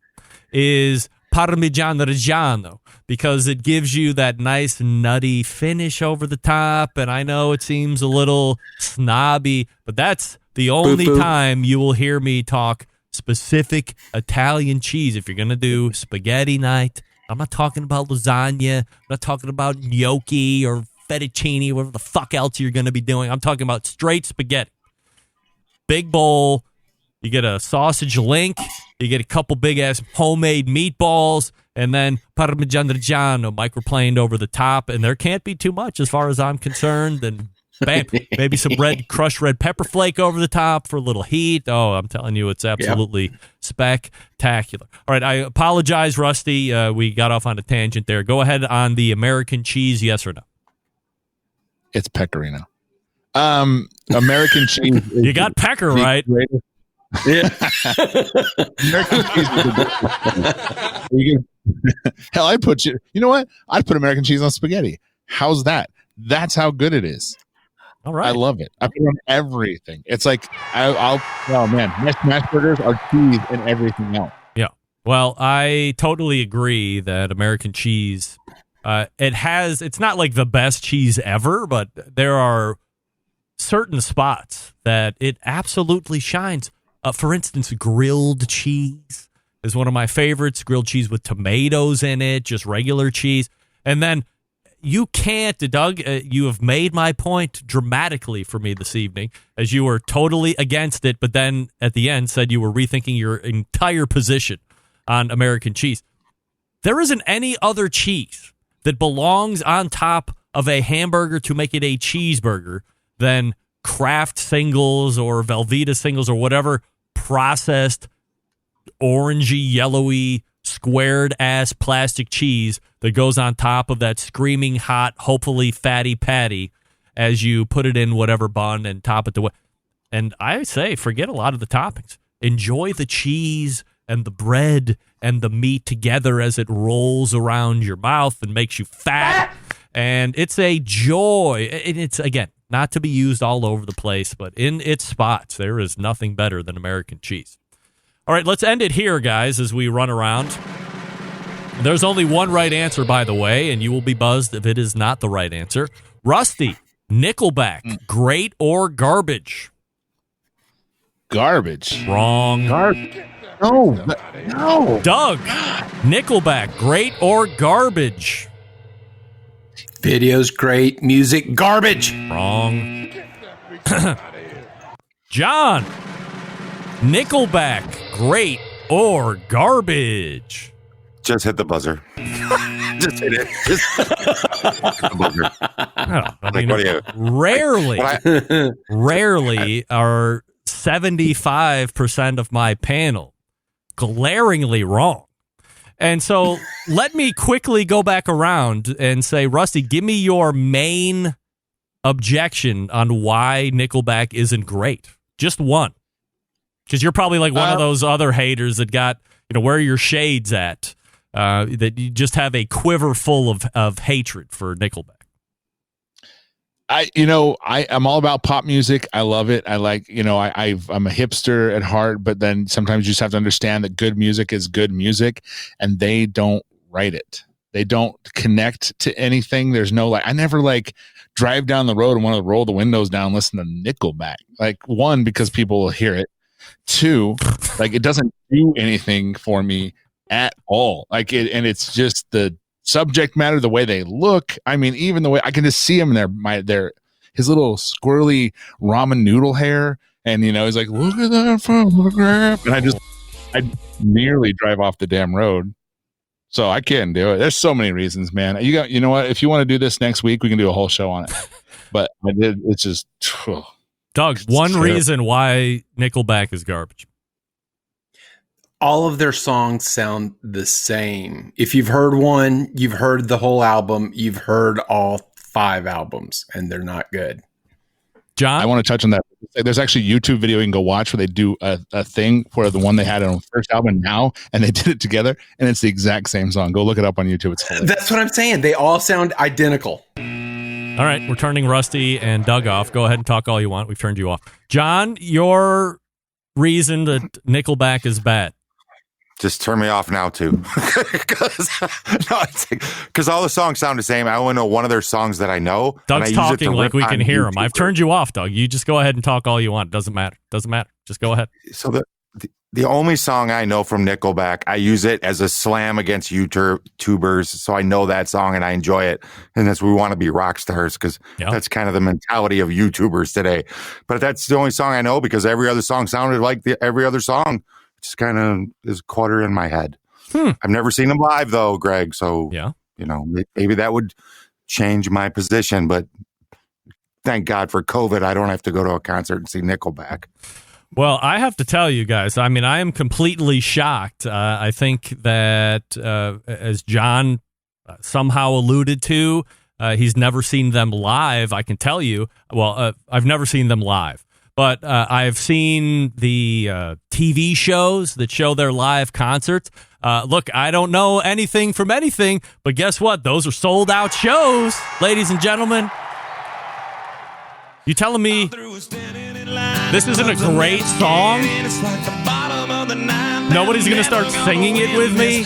is Parmigiano Reggiano, because it gives you that nice nutty finish over the top. And I know it seems a little snobby, but that's the only time you will hear me talk specific Italian cheese. If you're going to do spaghetti night, I'm not talking about lasagna. I'm not talking about gnocchi or fettuccine, whatever the fuck else you're going to be doing. I'm talking about straight spaghetti. big bowl. You get a sausage link. You get a couple big-ass homemade meatballs. And then Parmigiano Reggiano microplaned over the top. And there can't be too much as far as I'm concerned. And bam, maybe some crushed red pepper flake over the top for a little heat. Oh, I'm telling you, it's absolutely spectacular. All right, I apologize, Rusty. We got off on a tangent there. Go ahead on the American cheese, yes or no? It's pecorino. American cheese. You got pecker right. Yeah. Hell, you know what? I'd put American cheese on spaghetti. How's that? That's how good it is. All right. I love it. I put it on everything. It's like, oh man, smash burgers are cheese and everything else. Yeah. Well, I totally agree that American cheese, it's not like the best cheese ever, but there are certain spots that it absolutely shines. For instance, grilled cheese is one of my favorites. Grilled cheese with tomatoes in it, just regular cheese. And then you can't, Doug, you have made my point dramatically for me this evening, as you were totally against it, but then at the end said you were rethinking your entire position on American cheese. There isn't any other cheese that belongs on top of a hamburger to make it a cheeseburger than Kraft singles or Velveeta singles or whatever processed orangey, yellowy, squared ass plastic cheese that goes on top of that screaming hot, hopefully fatty patty as you put it in whatever bun and top it. And I say, forget a lot of the toppings. Enjoy the cheese and the bread and the meat together as it rolls around your mouth and makes you fat. And it's a joy. And it's, again, not to be used all over the place, but in its spots, there is nothing better than American cheese. All right, let's end it here, guys, as we run around. There's only one right answer, by the way, and you will be buzzed if it is not the right answer. Rusty, Nickelback, great or garbage? Garbage. Wrong. Garbage. No. Doug, Nickelback, great or garbage? Video's great. Music, garbage. Wrong. John, Nickelback, great or garbage? Just hit the buzzer. Just hit it. Just hit the buzzer. Rarely are 75% of my panel glaringly wrong. And so let me quickly go back around and say, Rusty, give me your main objection on why Nickelback isn't great. Just one. Because you're probably like one of those other haters that got, where are your shades at? That you just have a quiver full of hatred for Nickelback. I'm all about pop music. I love it. I like, I'm a hipster at heart, but then sometimes you just have to understand that good music is good music, and they don't write it. They don't connect to anything. There's no, I never drive down the road and want to roll the windows down and listen to Nickelback. One, because people will hear it. Two, it doesn't do anything for me at all. And it's just the subject matter, the way they look. I mean, even the way I can just see him in his little squirrely ramen noodle hair. And, he's like, look at that photograph. And I nearly drive off the damn road. So I can't do it. There's so many reasons, man. You know what? If you want to do this next week, we can do a whole show on it. But it's just, Doug, one reason why Nickelback is garbage. All of their songs sound the same. If you've heard one, you've heard the whole album, you've heard all 5 albums, and they're not good. John? I want to touch on that. There's actually a YouTube video you can go watch where they do a thing where the one they had on the first album now, and they did it together, and it's the exact same song. Go look it up on YouTube. It's hilarious. That's what I'm saying. They all sound identical. All right, we're turning Rusty and Doug off. Go ahead and talk all you want. We've turned you off. John, your reason that Nickelback is bad. Just turn me off now too, because all the songs sound the same. I only know one of their songs that I know. Doug's talking like we can hear him. I've turned you off, Doug. You just go ahead and talk all you want. Doesn't matter. Just go ahead. So The only song I know from Nickelback, I use it as a slam against YouTubers, so I know that song and I enjoy it. And that's We Want to Be Rock Stars, because that's kind of the mentality of YouTubers today. But that's the only song I know, because every other song sounded like every other song. Just kind of is quarter in my head. I've never seen them live, though, Greg. So, maybe that would change my position. But thank God for COVID, I don't have to go to a concert and see Nickelback. Well, I have to tell you guys, I mean, I am completely shocked. I think that, as John somehow alluded to, he's never seen them live. I can tell you, I've never seen them live, but I've seen the TV shows that show their live concerts. Look, I don't know anything from anything, but guess what? Those are sold out shows, ladies and gentlemen. You telling me this isn't a great song? Nobody's going to start singing it with me?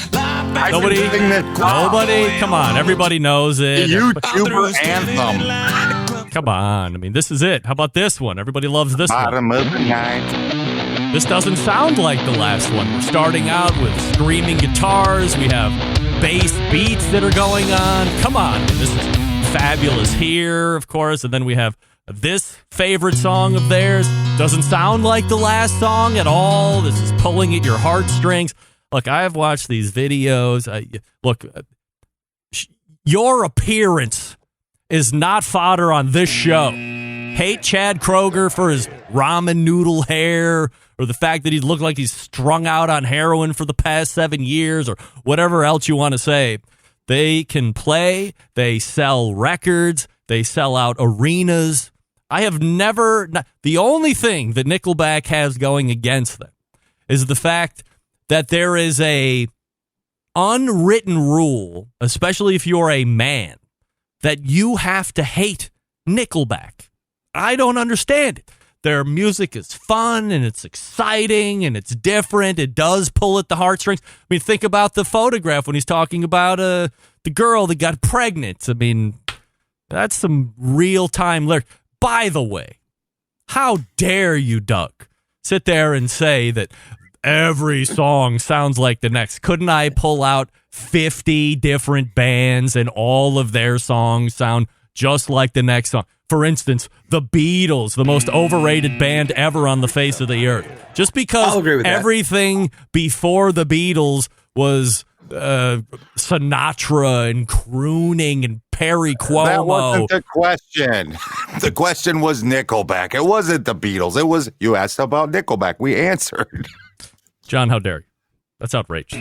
Nobody? Come on, everybody knows it. YouTuber anthem. Come on, I mean, this is it. How about this one? Everybody loves this Bottom one. of the ninth. This doesn't sound like the last one. We're starting out with screaming guitars. We have bass beats that are going on. Come on, this is Fabulous Here, of course, and then we have this favorite song of theirs. Doesn't sound like the last song at all. This is pulling at your heartstrings. Look, I have watched these videos. Your appearance is not fodder on this show. Hate Chad Kroger for his ramen noodle hair, or the fact that he looked like he's strung out on heroin for the past 7 years, or whatever else you want to say. They can play. They sell records. They sell out arenas. I have never... The only thing that Nickelback has going against them is the fact that there is a unwritten rule, especially if you're a man, that you have to hate Nickelback. I don't understand it. Their music is fun, and it's exciting, and it's different. It does pull at the heartstrings. I mean, think about the photograph when he's talking about the girl that got pregnant. I mean, that's some real-time lyrics. By the way, how dare you, Doug, sit there and say that every song sounds like the next? Couldn't I pull out 50 different bands and all of their songs sound just like the next song? For instance, the Beatles, the most overrated band ever on the face of the earth. Just because everything before the Beatles was Sinatra and crooning and Perry Como. That wasn't the question. The question was Nickelback. It wasn't the Beatles. It was, you asked about Nickelback. We answered. John, how dare you? That's outrageous.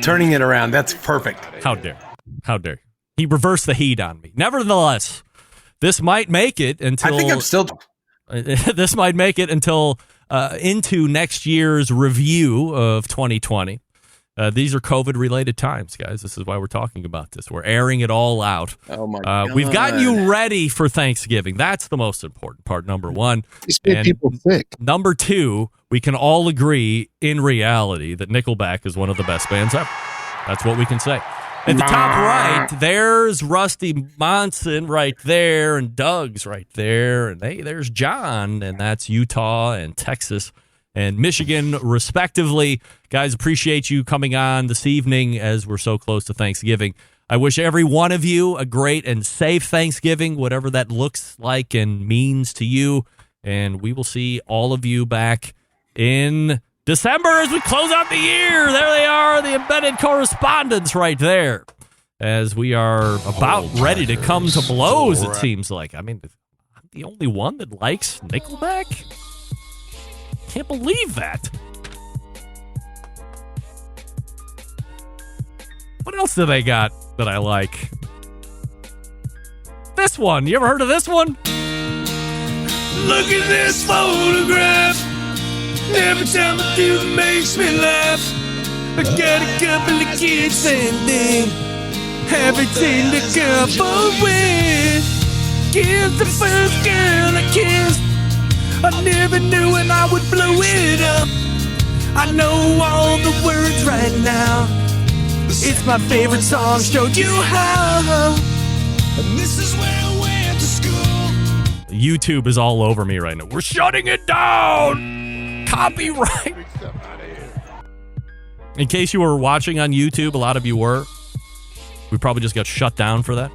Turning it around. That's perfect. How dare you? How dare you? He reversed the heat on me. Nevertheless, this might make it until... I think I'm still... This might make it until into next year's review of 2020. These are COVID-related times, guys. This is why we're talking about this. We're airing it all out. Oh, my God. We've gotten you ready for Thanksgiving. That's the most important part, number one. These made people sick. Number two, we can all agree in reality that Nickelback is one of the best bands ever. That's what we can say. At the top right, there's Rusty Monson right there, and Doug's right there, and there's John, and that's Utah and Texas and Michigan, respectively. Guys, appreciate you coming on this evening as we're so close to Thanksgiving. I wish every one of you a great and safe Thanksgiving, whatever that looks like and means to you, and we will see all of you back in December as we close out the year. There they are, the Embedded Correspondents right there, as we are about ready to come to blows, it seems like. I mean, I'm the only one that likes Nickelback? Can't believe that. What else do they got that I like? This one. You ever heard of this one? Look at this photograph. Every time I do it makes me laugh. I got a couple of kids and they everything to couple with. Give the first girl a kiss. I never knew when I would blow it up. I know all the words right now. It's my favorite song, showed you how. And this is where I went to school. YouTube is all over me right now. We're shutting it down. Copyright. In case you were watching on YouTube, a lot of you were. We probably just got shut down for that.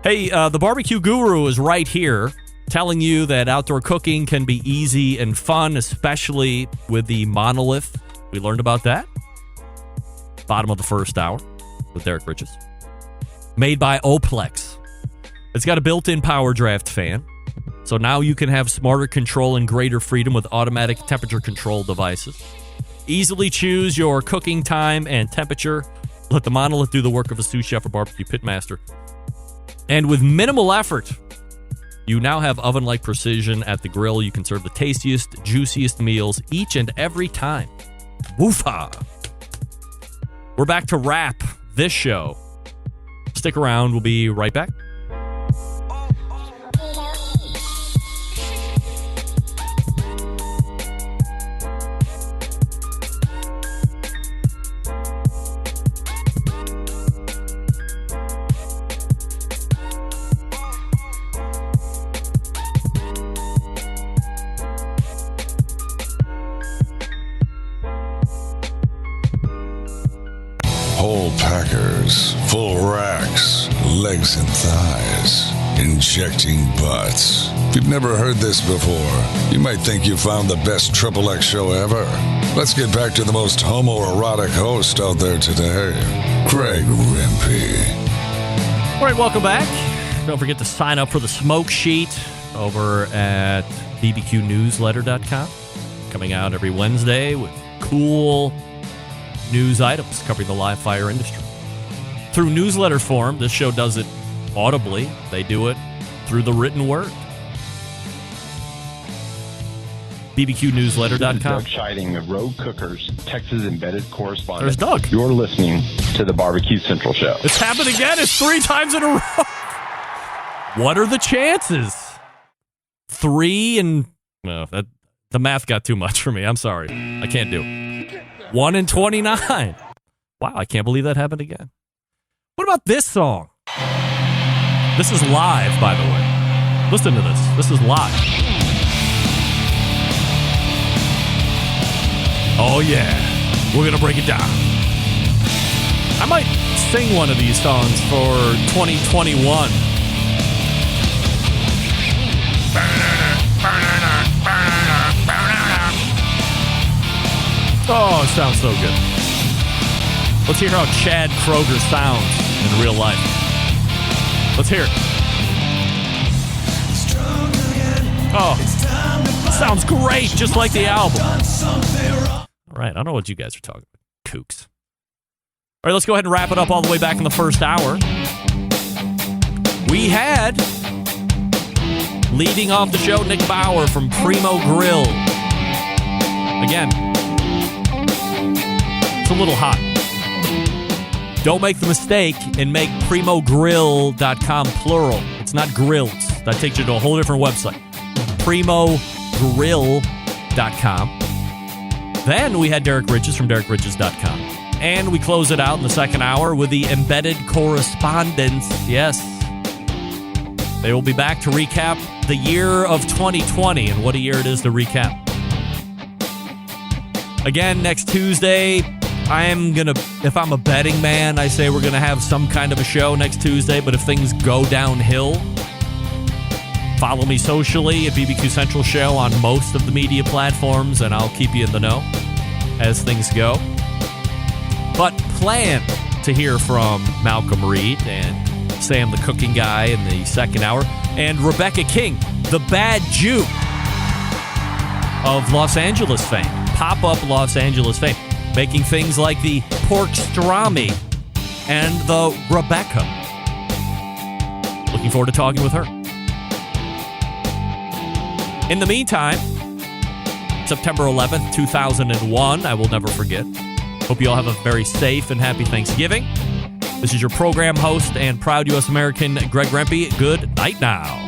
Hey, the BBQ Guru is right here telling you that outdoor cooking can be easy and fun, especially with the monolith. We learned about that. Bottom of the first hour with Derek Riches. Made by Oplex. It's got a built-in power draft fan. So now you can have smarter control and greater freedom with automatic temperature control devices. Easily choose your cooking time and temperature. Let the monolith do the work of a sous chef or barbecue pitmaster. And with minimal effort, you now have oven-like precision at the grill. You can serve the tastiest, juiciest meals each and every time. Woofa! We're back to wrap this show. Stick around. We'll be right back. Whole packers, full racks, legs and thighs, injecting butts. If you've never heard this before, you might think you found the best XXX show ever. Let's get back to the most homoerotic host out there today, Greg Rempe. All right, welcome back. Don't forget to sign up for the smoke sheet over at bbqnewsletter.com. Coming out every Wednesday with cool news items covering the live fire industry. Through newsletter form, this show does it audibly. They do it through the written word. bbqnewsletter.com. Doug Scheiding of Road Cookers, Texas Embedded Correspondents. There's Doug. You're listening to the Barbecue Central Show. It's happened again. It's 3 times in a row. What are the chances? 3 and... No, the math got too much for me. I'm sorry. I can't do it. 1 in 29. Wow, I can't believe that happened again. What about this song? This is live, by the way. Listen to this. This is live. Oh, yeah. We're going to break it down. I might sing one of these songs for 2021. Oh, it sounds so good. Let's hear how Chad Kroger sounds in real life. Let's hear it. Oh, sounds great, just like the album. All right, I don't know what you guys are talking about. Kooks. All right, let's go ahead and wrap it up all the way back in the first hour. We had, leading off the show, Nick Bauer from Primo Grill. Again, it's a little hot. Don't make the mistake and make primogrill.com plural. It's not grills. That takes you to a whole different website. primogrill.com. Then we had Derek Riches from derekriches.com. And we close it out in the second hour with the Embedded Correspondents. Yes. They will be back to recap the year of 2020 and what a year it is to recap. Again, next Tuesday, if I'm a betting man, I say we're going to have some kind of a show next Tuesday, but if things go downhill, follow me socially at BBQ Central Show on most of the media platforms, and I'll keep you in the know as things go. But plan to hear from Malcolm Reed and Sam the Cooking Guy in the second hour, and Rebecca King, the bad Jew of Los Angeles fame, pop-up Los Angeles fame, making things like the pork strami and the Rebecca. Looking forward to talking with her. In the meantime, September 11th, 2001, I will never forget. Hope you all have a very safe and happy Thanksgiving. This is your program host and proud U.S. American, Greg Rempe. Good night now.